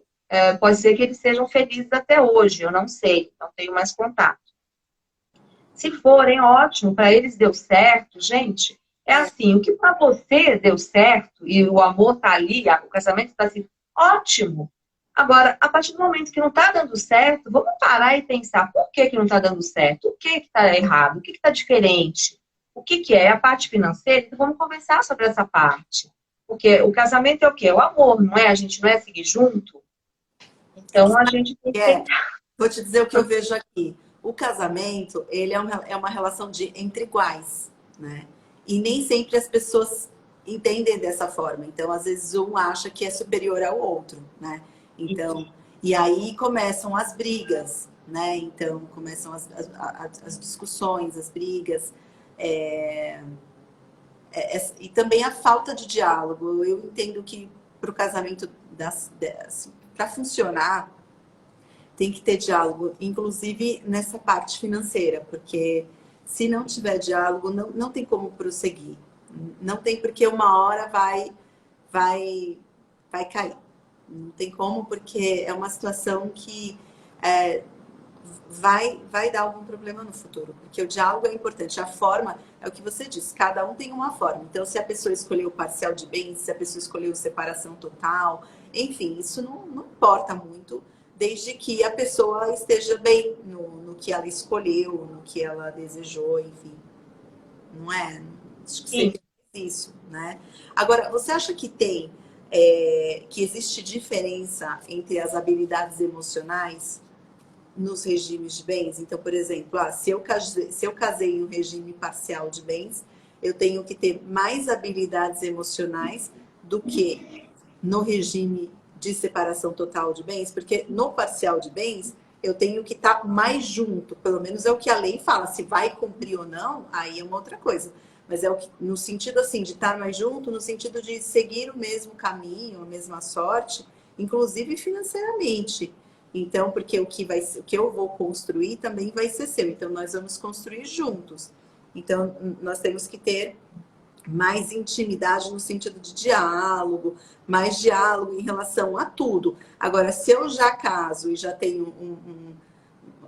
pode ser que eles sejam felizes até hoje, eu não sei, não tenho mais contato. Se forem, ótimo, para eles deu certo, gente. É assim, o que para você deu certo e o amor tá ali, o casamento está assim, ótimo. Agora, a partir do momento que não está dando certo, vamos parar e pensar por que não está dando certo, o que está errado, o que está diferente, o que é a parte financeira. Então, vamos conversar sobre essa parte. Porque o casamento é o quê? É o amor, não é? A gente não é seguir junto. Então, a gente tem que tentar. Vou te dizer o que eu vejo aqui. O casamento, ele é uma relação entre iguais, né? E nem sempre as pessoas entendem dessa forma. Então, às vezes, um acha que é superior ao outro, né? Então, e aí começam as brigas, né? Então, começam as discussões, as brigas. E também a falta de diálogo. Eu entendo que para o casamento, para funcionar, tem que ter diálogo, inclusive nessa parte financeira, porque se não tiver diálogo, não tem como prosseguir. Não tem, porque uma hora vai cair. Não tem como, porque é uma situação que vai dar algum problema no futuro. Porque o diálogo é importante. A forma, é o que você disse, cada um tem uma forma. Então, se a pessoa escolheu parcial de bens, se a pessoa escolheu separação total, enfim, isso não importa muito, desde que a pessoa esteja bem no que ela escolheu, no que ela desejou, enfim. Não é? Acho que seria isso, né? Agora, você acha que que existe diferença entre as habilidades emocionais nos regimes de bens? Então, por exemplo, se eu casei em um regime parcial de bens, eu tenho que ter mais habilidades emocionais do que no regime de separação total de bens, porque no parcial de bens eu tenho que estar mais junto, pelo menos é o que a lei fala. Se vai cumprir ou não, aí é uma outra coisa. Mas no sentido assim de estar mais junto, no sentido de seguir o mesmo caminho, a mesma sorte, inclusive financeiramente. Então, porque o que eu vou construir também vai ser seu. Então, nós vamos construir juntos. Então, nós temos que ter mais intimidade no sentido de diálogo, mais diálogo em relação a tudo. Agora, se eu já caso e já tenho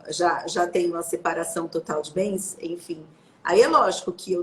já tenho a separação total de bens, enfim, aí é lógico que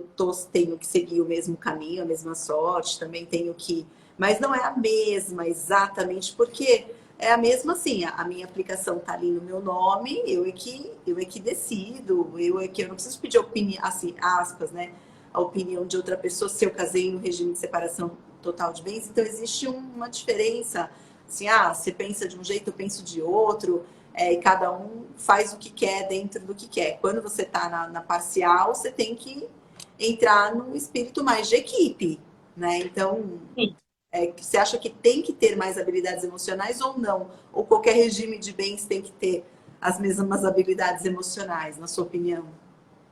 tenho que seguir o mesmo caminho, a mesma sorte, também tenho que, mas não é a mesma exatamente, porque é a mesma assim, a minha aplicação tá ali no meu nome, eu é que decido, eu não preciso pedir opinião, assim, aspas, né? A opinião de outra pessoa se eu casei no regime de separação total de bens. Então existe uma diferença, assim, você pensa de um jeito, eu penso de outro, e cada um faz o que quer dentro do que quer. Quando você está na parcial, você tem que entrar num espírito mais de equipe, né? Então, você acha que tem que ter mais habilidades emocionais ou não? Ou qualquer regime de bens tem que ter as mesmas habilidades emocionais, na sua opinião?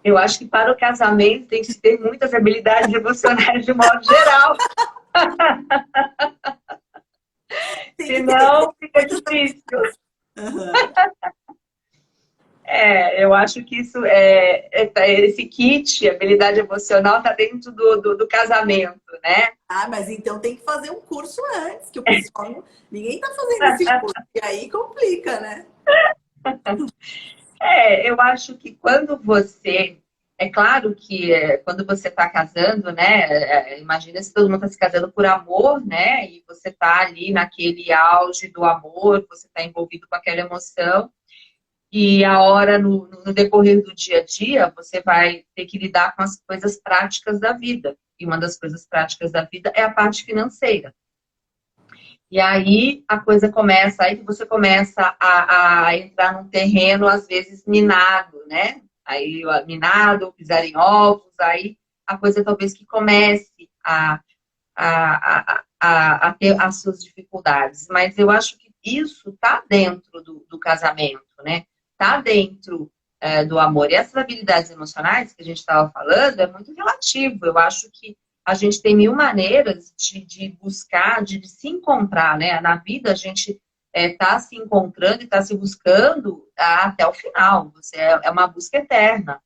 Eu acho que para o casamento tem que ter muitas habilidades emocionais de modo geral. Senão fica difícil. Uhum. Eu acho que isso esse kit, habilidade emocional, está dentro do casamento, né? Mas então tem que fazer um curso antes, que o pessoal ninguém está fazendo esse curso. E aí complica, né? Eu acho que quando você. É claro que quando você está casando, né? Imagina se todo mundo está se casando por amor, né? E você está ali naquele auge do amor, você está envolvido com aquela emoção. E a hora, no decorrer do dia a dia, você vai ter que lidar com as coisas práticas da vida. E uma das coisas práticas da vida é a parte financeira. E aí a coisa começa, aí que você começa a entrar num terreno, às vezes, minado, né? Aí, minado, pisar em ovos, aí a coisa talvez que comece a ter as suas dificuldades. Mas eu acho que isso está dentro do casamento, né? Está dentro do amor. E essas habilidades emocionais que a gente estava falando é muito relativo. Eu acho que a gente tem mil maneiras de buscar, de se encontrar, né? Na vida a gente está se encontrando e está se buscando até o final. É uma busca eterna.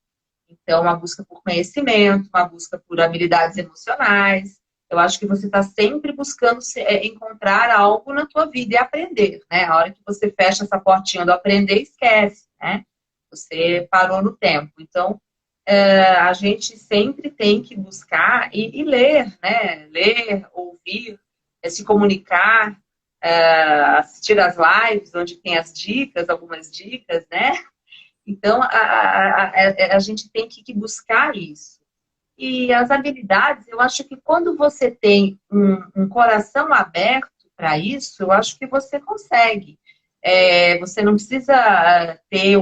Então, uma busca por conhecimento, uma busca por habilidades emocionais. Eu acho que você está sempre buscando encontrar algo na tua vida e aprender, né? A hora que você fecha essa portinha do aprender, esquece, né? Você parou no tempo. Então, a gente sempre tem que buscar e ler, né? Ler, ouvir, se comunicar, assistir às lives, onde tem as dicas, algumas dicas, né? Então, a gente tem que buscar isso. E as habilidades, eu acho que quando você tem um coração aberto para isso, eu acho que você consegue. Você não precisa ter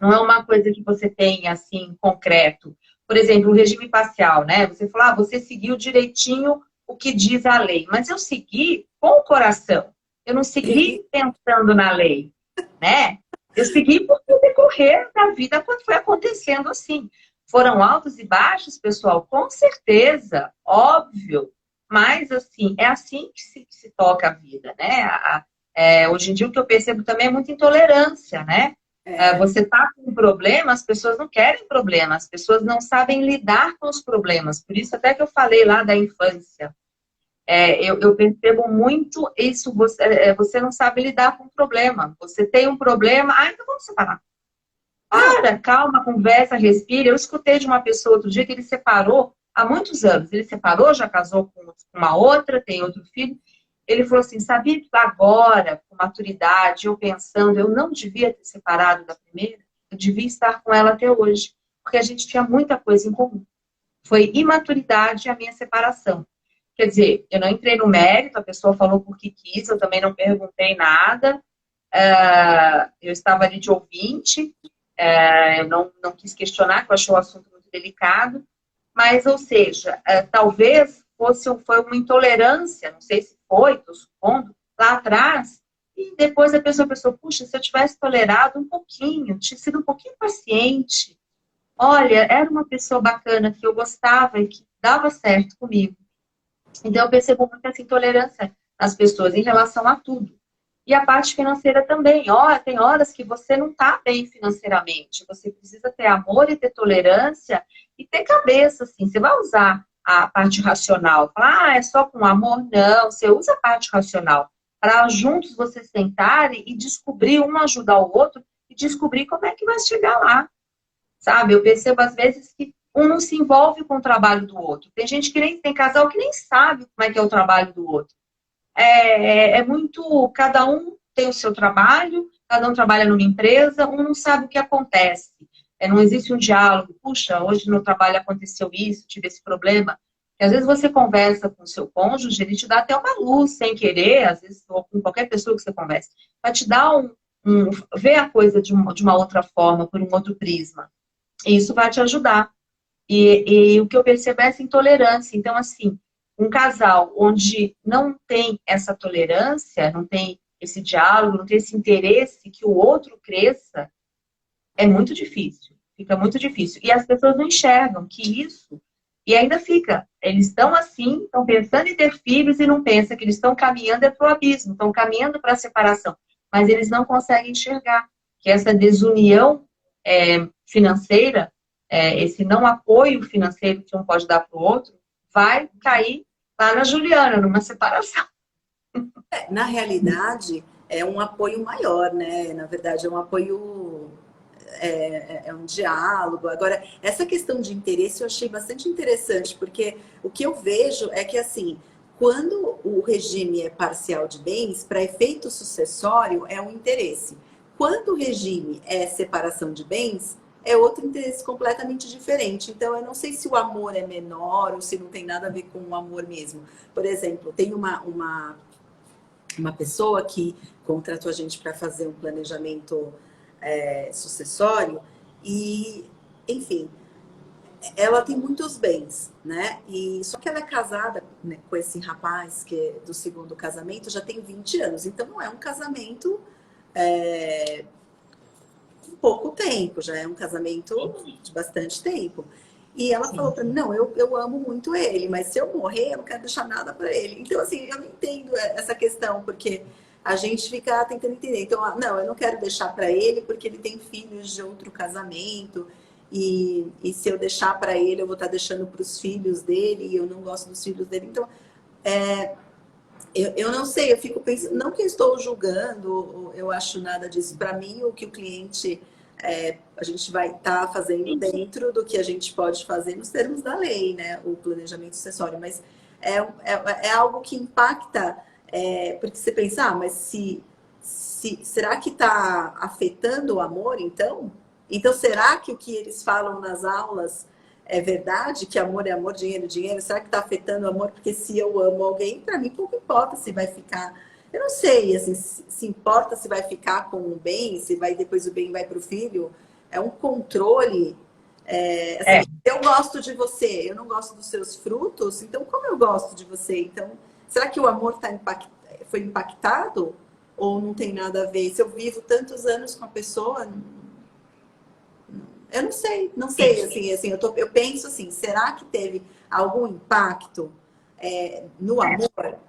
não é uma coisa que você tem assim concreto. Por exemplo, o regime parcial, né? Você falou, você seguiu direitinho o que diz a lei, mas eu segui com o coração. Eu não segui pensando na lei, né? Eu segui porque o decorrer da vida foi acontecendo assim. Foram altos e baixos, pessoal, com certeza, óbvio. Mas, assim, é assim que se toca a vida, né? Hoje em dia, o que eu percebo também é muita intolerância, né? Você tá com um problema, as pessoas não querem problema, as pessoas não sabem lidar com os problemas. Por isso, até que eu falei lá da infância. Eu percebo muito isso, você não sabe lidar com o problema. Você tem um problema, então vamos separar. Para, calma, conversa, respira. Eu escutei de uma pessoa outro dia que ele separou há muitos anos. Ele separou, já casou com uma outra, tem outro filho. Ele falou assim, sabia que agora, com maturidade, eu pensando, eu não devia ter separado da primeira, eu devia estar com ela até hoje, porque a gente tinha muita coisa em comum. Foi imaturidade a minha separação. Quer dizer, eu não entrei no mérito, a pessoa falou porque quis, eu também não perguntei nada, eu estava ali de ouvinte, eu não quis questionar, porque eu achei o assunto muito delicado, mas, ou seja, talvez foi uma intolerância, não sei se foi, estou supondo, lá atrás, e depois a pessoa pensou, puxa, se eu tivesse tolerado um pouquinho, tinha sido um pouquinho paciente, olha, era uma pessoa bacana, que eu gostava e que dava certo comigo. Então, eu percebo muito essa intolerância nas pessoas em relação a tudo. E a parte financeira também. Tem horas que você não está bem financeiramente. Você precisa ter amor e ter tolerância e ter cabeça, assim. Você vai usar a parte racional. Falar, é só com amor? Não. Você usa a parte racional para juntos vocês sentarem e descobrir, um ajudar o outro e descobrir como é que vai chegar lá. Sabe? Eu percebo às vezes que um não se envolve com o trabalho do outro. Tem gente que nem tem casal que nem sabe como é que é o trabalho do outro. Muito, cada um tem o seu trabalho, cada um trabalha numa empresa, um não sabe o que acontece. Não existe um diálogo. Puxa, hoje no trabalho aconteceu isso, tive esse problema. E às vezes você conversa com o seu cônjuge, ele te dá até uma luz sem querer, às vezes, ou com qualquer pessoa que você converse, para te dar ver a coisa de uma outra forma, por um outro prisma. E isso vai te ajudar. E o que eu percebo é essa intolerância. Então, assim, um casal onde não tem essa tolerância, não tem esse diálogo, não tem esse interesse que o outro cresça, é muito difícil. Fica muito difícil. E as pessoas não enxergam que isso... E ainda fica. Eles estão assim, estão pensando em ter filhos e não pensam que eles estão caminhando para o abismo, estão caminhando para a separação. Mas eles não conseguem enxergar que essa desunião financeira, esse não apoio financeiro que um pode dar para o outro, vai cair lá na Juliana, numa separação. Na realidade, é um apoio maior, né? Na verdade, é um apoio, é um diálogo. Agora, essa questão de interesse eu achei bastante interessante, porque o que eu vejo é que, assim, quando o regime é parcial de bens, para efeito sucessório, é um interesse. Quando o regime é separação de bens, é outro interesse completamente diferente. Então, eu não sei se o amor é menor ou se não tem nada a ver com o amor mesmo. Por exemplo, tem uma pessoa que contratou a gente para fazer um planejamento sucessório e, enfim, ela tem muitos bens, né? E só que ela é casada, né, com esse rapaz que é do segundo casamento já tem 20 anos. Então não é um casamento com pouco tempo, já é um casamento de bastante tempo. E ela falou sim. para mim, não, eu amo muito ele, mas se eu morrer, eu não quero deixar nada para ele. Então, assim, eu não entendo essa questão, porque a gente fica tentando entender. Então, não, eu não quero deixar para ele porque ele tem filhos de outro casamento. E se eu deixar para ele, eu vou estar deixando para os filhos dele, e eu não gosto dos filhos dele. Então, eu não sei, eu fico pensando, não que eu estou julgando, eu acho nada disso. Para mim, o que o cliente, a gente vai estar fazendo dentro do que a gente pode fazer nos termos da lei, né? O planejamento sucessório, mas é algo que impacta, porque você pensa, mas será que está afetando o amor, então? Então, será que o que eles falam nas aulas é verdade que amor é amor, dinheiro é dinheiro? Será que está afetando o amor? Porque se eu amo alguém, para mim pouco importa se vai ficar. Eu não sei, assim, se importa se vai ficar com o bem, se vai depois o bem vai para o filho. É um controle. É, Assim, eu gosto de você, eu não gosto dos seus frutos, então como eu gosto de você? Então, será que o amor foi impactado? Ou não tem nada a ver? Se eu vivo tantos anos com a pessoa, eu não sei, não sei, sim. assim, eu penso assim, será que teve algum impacto no amor,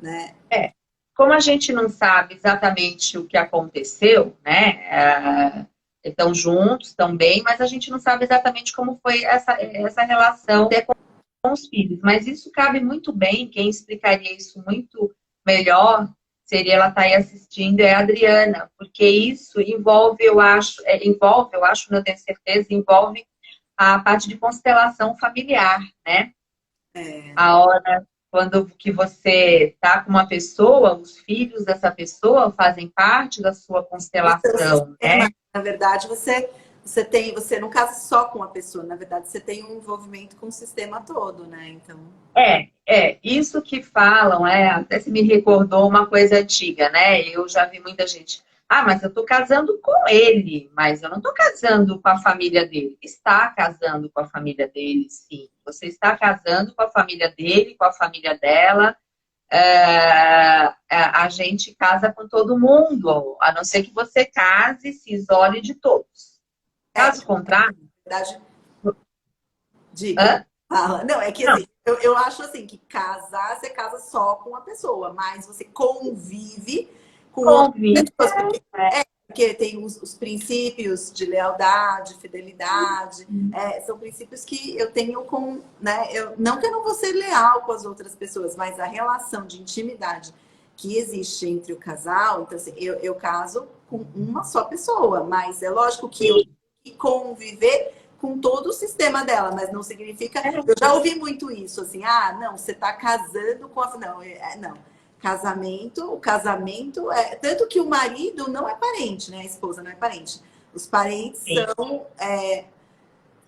né? É. Como a gente não sabe exatamente o que aconteceu, né? Estão juntos, estão bem, mas a gente não sabe exatamente como foi essa relação com os filhos. Mas isso cabe muito bem, quem explicaria isso muito melhor seria ela estar aí assistindo, é a Adriana, porque isso envolve, eu acho, não tenho certeza, envolve a parte de constelação familiar, né? É, A hora quando que você está com uma pessoa, os filhos dessa pessoa fazem parte da sua do seu constelação, sistema, né? na verdade, você não casa só com a pessoa, na verdade, você tem um envolvimento com o sistema todo, né? Então, Isso que falam, até se me recordou uma coisa antiga, né? Eu já vi muita gente, mas eu estou casando com ele, mas eu não estou casando com a família dele. Está casando com a família dele, sim. Você está casando com a família dele, com a família dela. A gente casa com todo mundo, a não ser que você case e se isole de todos. Caso contrário, na verdade, diga, hã? fala. Não, é que Não, assim, eu acho assim que casar, você casa só com uma pessoa, mas você convive com outras convite. pessoas, porque tem os princípios de lealdade, fidelidade, são princípios que eu tenho com, né? Não que eu não vou ser leal com as outras pessoas, mas a relação de intimidade que existe entre o casal, então assim, eu caso com uma só pessoa, mas é lógico que eu tenho que conviver com todo o sistema dela, mas não significa. Eu já ouvi muito isso, assim, não, você está casando com a. Não, não. O casamento é. Tanto que o marido não é parente, né? A esposa não é parente. Os parentes sim, são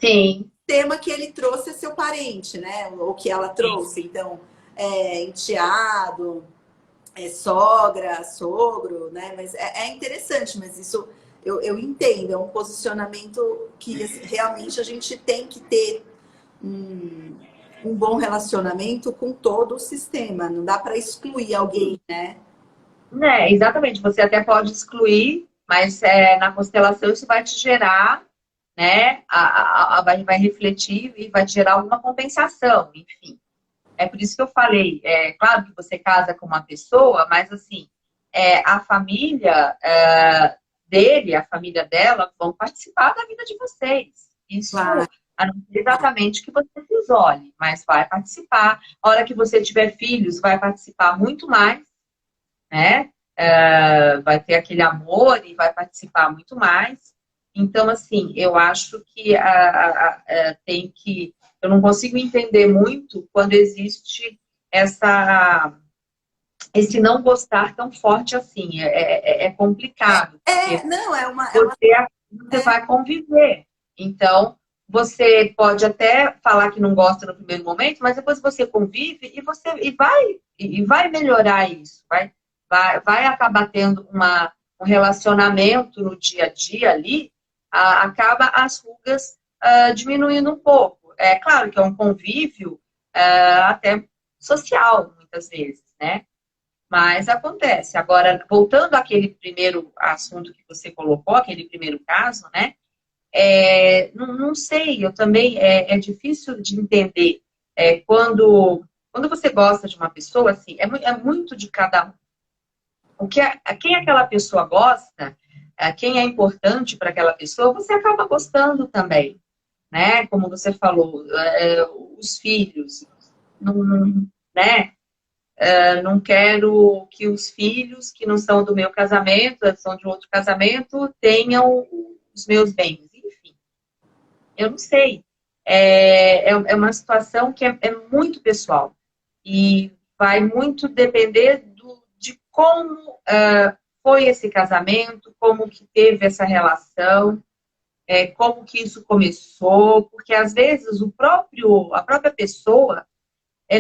sim, tema que ele trouxe é seu parente, né? Ou que ela sim. trouxe. Então, enteado, sogra, sogro, né? Mas é interessante, mas isso eu entendo, é um posicionamento que assim, realmente a gente tem que ter um bom relacionamento com todo o sistema. Não dá para excluir alguém, né? Né, exatamente, você até pode excluir, mas na constelação isso vai te gerar, né? Vai refletir e vai te gerar alguma compensação, enfim. É por isso que eu falei, claro que você casa com uma pessoa, mas assim, a família dele, a família dela, vão participar da vida de vocês. Claro. Isso, a não ser exatamente que você se isole, mas vai participar. A hora que você tiver filhos, vai participar muito mais, né? Vai ter aquele amor e vai participar muito mais. Então, assim, eu acho que tem que. Eu não consigo entender muito quando existe esse não gostar tão forte assim. É complicado, porque Não, é uma. você vai conviver. Então, você pode até falar que não gosta no primeiro momento, mas depois você convive e vai melhorar isso, vai acabar tendo um relacionamento no dia a dia ali, acaba as rugas diminuindo um pouco. É claro que é um convívio até social, muitas vezes, né? Mas acontece. Agora, voltando àquele primeiro assunto que você colocou, aquele primeiro caso, né? não sei, eu também, é difícil de entender. Quando você gosta de uma pessoa, assim, é muito de cada um. Quem aquela pessoa gosta, quem é importante para aquela pessoa, você acaba gostando também, né? Como você falou, os filhos, né? Não quero que os filhos que não são do meu casamento, são de outro casamento, tenham os meus bens. Enfim, eu não sei. É uma situação que é muito pessoal. E vai muito depender de como foi esse casamento, como que teve essa relação, como que isso começou, porque às vezes a própria pessoa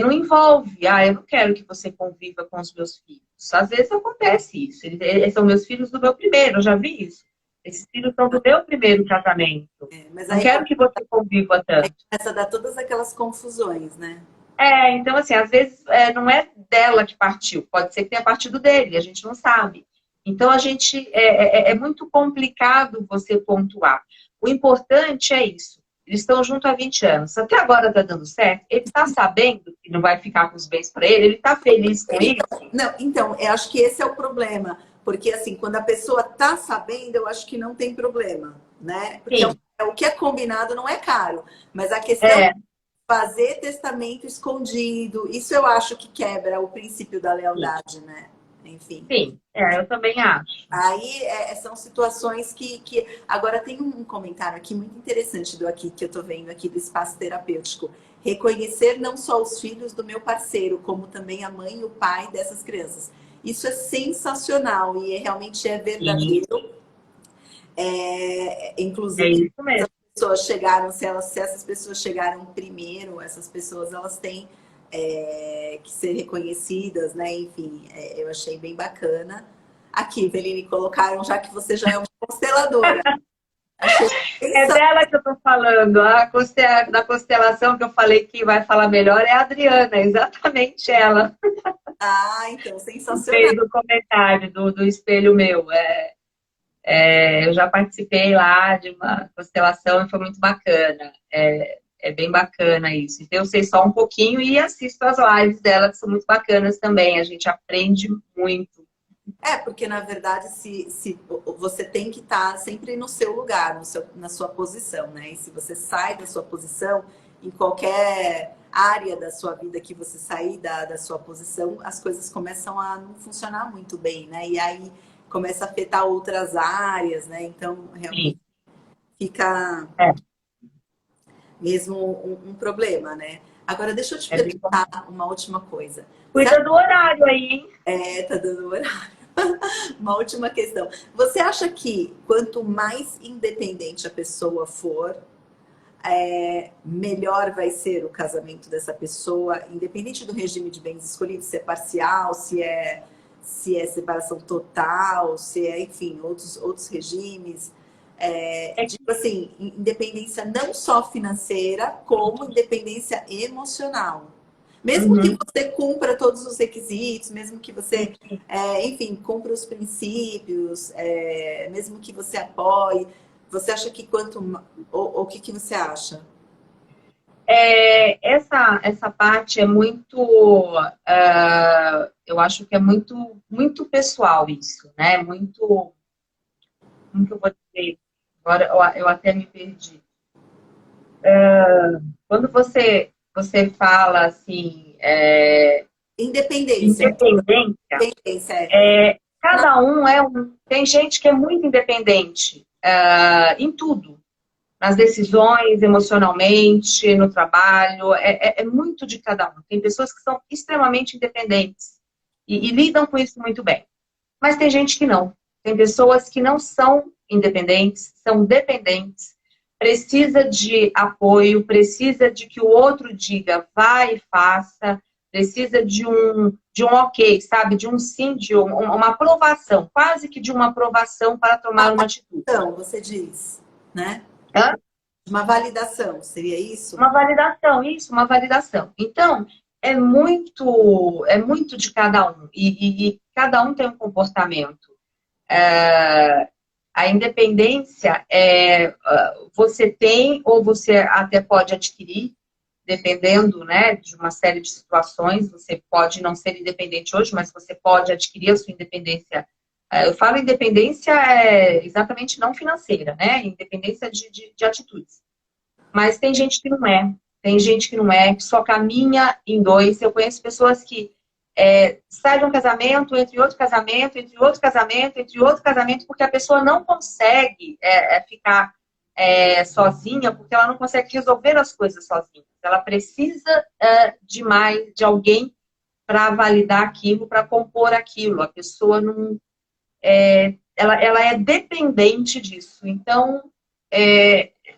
não envolve, eu não quero que você conviva com os meus filhos. Às vezes acontece isso. Eles são meus filhos do meu primeiro, eu já vi isso. Esses filhos são do meu primeiro casamento. Mas Não aí quero que você conviva tanto. começa a dar todas aquelas confusões, né? Então, assim, às vezes não é dela que partiu, pode ser que tenha partido dele, a gente não sabe. Então, é muito complicado você pontuar. O importante é isso. Eles estão juntos há 20 anos. Até agora está dando certo. Ele está sabendo que não vai ficar com os bens para ele? Ele está feliz com isso? Não, então, eu acho que esse é o problema. Porque, assim, quando a pessoa está sabendo, eu acho que não tem problema, né? Porque Sim. o que é combinado não é caro. Mas a questão é fazer testamento escondido, isso eu acho que quebra o princípio da lealdade, né? Enfim. Sim, eu também acho. Aí são situações que... Agora tem um comentário aqui muito interessante que eu tô vendo aqui do espaço terapêutico. Reconhecer não só os filhos do meu parceiro, como também a mãe e o pai dessas crianças. Isso é sensacional e realmente é verdadeiro. É Inclusive, isso mesmo. pessoas chegaram, se essas pessoas chegaram primeiro, essas pessoas elas têm que ser reconhecidas, né? Enfim, eu achei bem bacana. Aqui, Veline, colocaram, já que você já é uma consteladora. É dela que eu tô falando. Da constelação que eu falei que vai falar melhor é a Adriana, exatamente ela. Então, sensacional. Fez o comentário do espelho meu. Eu já participei lá de uma constelação e foi muito bacana. É bem bacana isso. Então, eu sei só um pouquinho e assisto as lives dela, que são muito bacanas também. A gente aprende muito. Porque na verdade, se você tem que estar sempre no seu lugar, na sua posição, né? E se você sai da sua posição, em qualquer área da sua vida que você sair da sua posição, as coisas começam a não funcionar muito bem, né? E aí começa a afetar outras áreas, né? Então, realmente fica mesmo um problema, né? Agora, deixa eu te perguntar uma última coisa. Cuida do horário aí, hein? Tá dando horário. Uma última questão. Você acha que quanto mais independente a pessoa for, melhor vai ser o casamento dessa pessoa, independente do regime de bens escolhido, se é parcial, se é separação total, se é, enfim, outros regimes? Tipo assim, independência não só financeira, como independência emocional. Mesmo que você cumpra todos os requisitos, mesmo que você, enfim, cumpra os princípios, mesmo que você apoie, você acha que o que você acha? Essa parte é muito, eu acho que é muito, muito pessoal isso, né? Muito, como que eu vou dizer? Agora eu até me perdi. Quando você fala assim, Independência. independência, Independência cada um tem gente que é muito independente em tudo, nas decisões, emocionalmente, no trabalho, é muito de cada um. Tem pessoas que são extremamente independentes e lidam com isso muito bem. Mas tem gente que não. Tem pessoas que não são independentes, são dependentes, precisa de apoio, precisa de que o outro diga vai e faça, precisa de um ok, sabe? De um sim, de uma aprovação, quase que de uma aprovação para tomar uma atitude. Então, você diz, né? Hã? Uma validação, seria isso? Uma validação, isso, uma validação. Então, é muito de cada um. E cada um tem um comportamento. A independência você tem ou você até pode adquirir, dependendo, né, de uma série de situações. Você pode não ser independente hoje, mas você pode adquirir a sua independência. Eu falo independência exatamente não financeira, né? Independência de atitudes. Mas tem gente que não é. Tem gente que não é, que só caminha em dois. Eu conheço pessoas que saem de um casamento, entre outro casamento, entre outro casamento, entre outro casamento, porque a pessoa não consegue ficar sozinha, porque ela não consegue resolver as coisas sozinha. Ela precisa de alguém para validar aquilo, para compor aquilo. A pessoa não... ela é dependente disso. Então,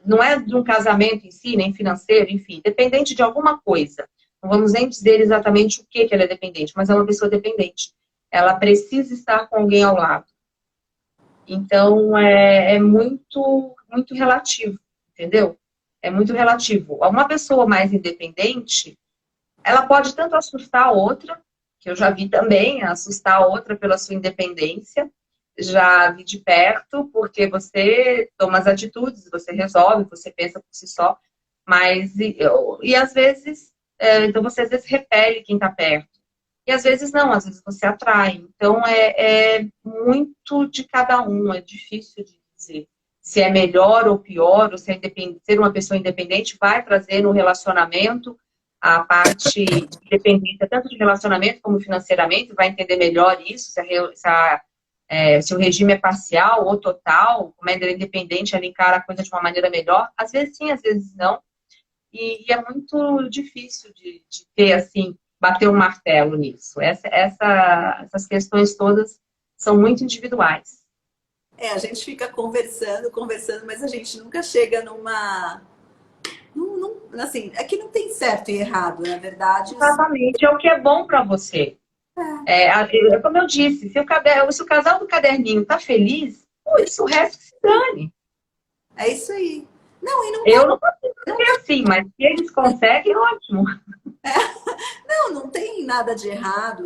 não é de um casamento em si, nem financeiro, enfim, dependente de alguma coisa. Não vamos nem dizer exatamente o que ela é dependente, mas é uma pessoa dependente. Ela precisa estar com alguém ao lado. Então, é muito, muito relativo, entendeu? É muito relativo. Uma pessoa mais independente, ela pode tanto assustar a outra, que eu já vi também, assustar a outra pela sua independência, já vi de perto, porque você toma as atitudes, você resolve, você pensa por si só, mas, e às vezes, então você às vezes repele quem está perto. E às vezes não, às vezes você atrai. Então é muito de cada um, é difícil de dizer se é melhor ou pior, ou se ser uma pessoa independente vai trazer no relacionamento a parte de dependência, tanto de relacionamento como financeiramente, vai entender melhor isso, se o regime é parcial ou total, como ele é independente, ela encara a coisa de uma maneira melhor. Às vezes sim, às vezes não. E é muito difícil de ter, assim, bater um martelo nisso. Essas questões todas são muito individuais. A gente fica conversando, mas a gente nunca chega numa... assim, é que não tem certo e errado, na verdade. Exatamente, é o que é bom para você. Como eu disse, se o casal do caderninho tá feliz, isso o resto se dane. É isso aí. Não, e não Eu não consigo ser assim, mas se eles conseguem, ótimo. não tem nada de errado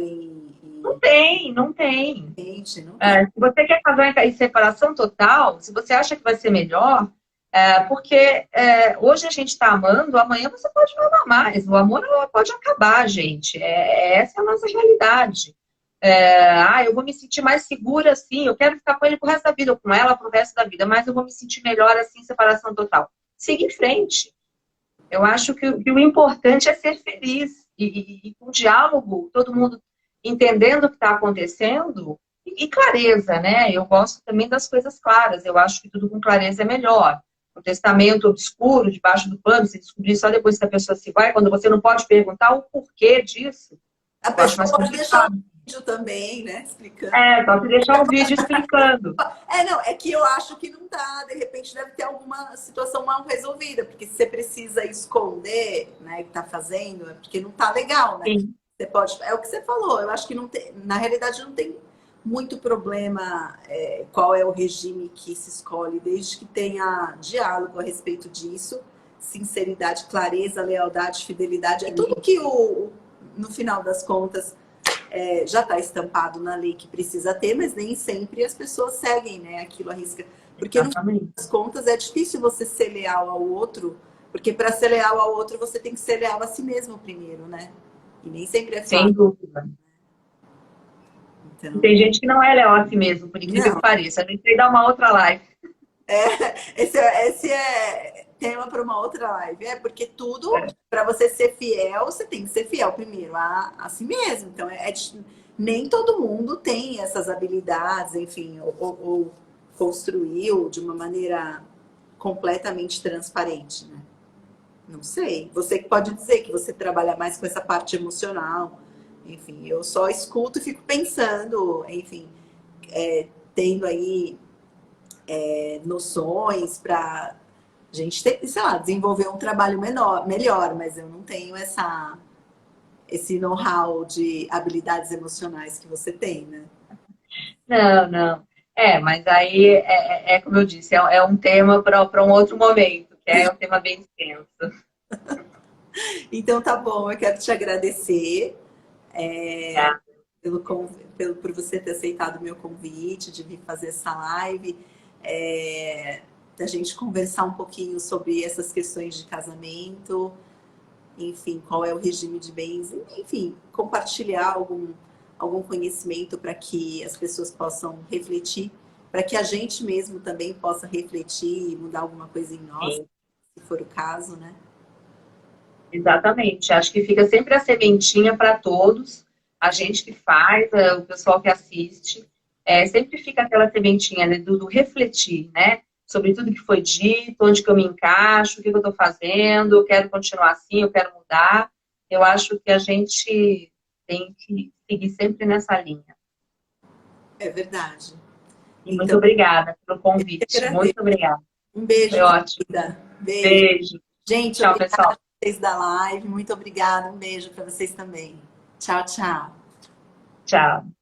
Não tem, não tem. Gente, não tem. Se você quer casar em separação total, se você acha que vai ser melhor, porque hoje a gente está amando, amanhã você pode não amar mais. O amor pode acabar, gente. Essa é a nossa realidade. Eu vou me sentir mais segura assim, eu quero ficar com ele pro resto da vida, ou com ela pro resto da vida, mas eu vou me sentir melhor assim em separação total. Siga em frente. Eu acho que o importante é ser feliz. E com diálogo, todo mundo entendendo o que está acontecendo, e clareza, né? Eu gosto também das coisas claras. Eu acho que tudo com clareza é melhor. Um testamento obscuro, debaixo do pano, se descobrir só depois que a pessoa se vai, quando você não pode perguntar o porquê disso, A eu acho pessoa mais pode deixar complicado. um vídeo também, né? Explicando. Só se deixar um vídeo explicando. Não, é que eu acho que não tá, de repente deve ter alguma situação mal resolvida, porque se você precisa esconder, né, o que tá fazendo, é porque não tá legal, né? Sim. Você pode, é o que você falou, eu acho que não tem, na realidade não tem muito problema qual é o regime que se escolhe, desde que tenha diálogo a respeito disso, sinceridade, clareza, lealdade, fidelidade, é tudo que no final das contas já está estampado na lei que precisa ter, mas nem sempre as pessoas seguem, né, aquilo à risca. Porque no final das contas é difícil você ser leal ao outro, porque para ser leal ao outro você tem que ser leal a si mesmo primeiro, né? E nem sempre é fácil. Sem dúvida. Então... Tem gente que não é leal a si mesmo, por incrível que pareça. A gente tem que dar uma outra live. Esse é tema para uma outra live. Porque tudo, para você ser fiel, você tem que ser fiel primeiro a si mesmo. Então, nem todo mundo tem essas habilidades, enfim, ou construiu de uma maneira completamente transparente, né? Não sei. Você que pode dizer que você trabalha mais com essa parte emocional. Enfim, eu só escuto e fico pensando, enfim, tendo aí noções para a gente ter, sei lá, desenvolver um trabalho melhor, mas eu não tenho esse know-how de habilidades emocionais que você tem, né? Não. Mas aí como eu disse, é um tema para um outro momento, que é um tema bem extenso. Então tá bom, eu quero te agradecer por você ter aceitado o meu convite de vir fazer essa live. Da gente conversar um pouquinho sobre essas questões de casamento, enfim, qual é o regime de bens, enfim, compartilhar algum conhecimento para que as pessoas possam refletir, para que a gente mesmo também possa refletir e mudar alguma coisa em nós, Sim, se for o caso, né? exatamente. Acho que fica sempre a sementinha para todos, a gente que faz, o pessoal que assiste, sempre fica aquela sementinha, né, do refletir, né? Sobre tudo que foi dito, onde que eu me encaixo, o que que eu estou fazendo, eu quero continuar assim, eu quero mudar. Eu acho que a gente tem que seguir sempre nessa linha. É verdade. E muito Então, obrigada pelo eu que convite. agradeço. Muito obrigada. Um Foi beijo, ótimo. querida. Beijo. Beijo. Gente, Tchau, obrigada a pessoal. vocês da live. Muito obrigada. Um beijo para vocês também. Tchau, tchau. Tchau.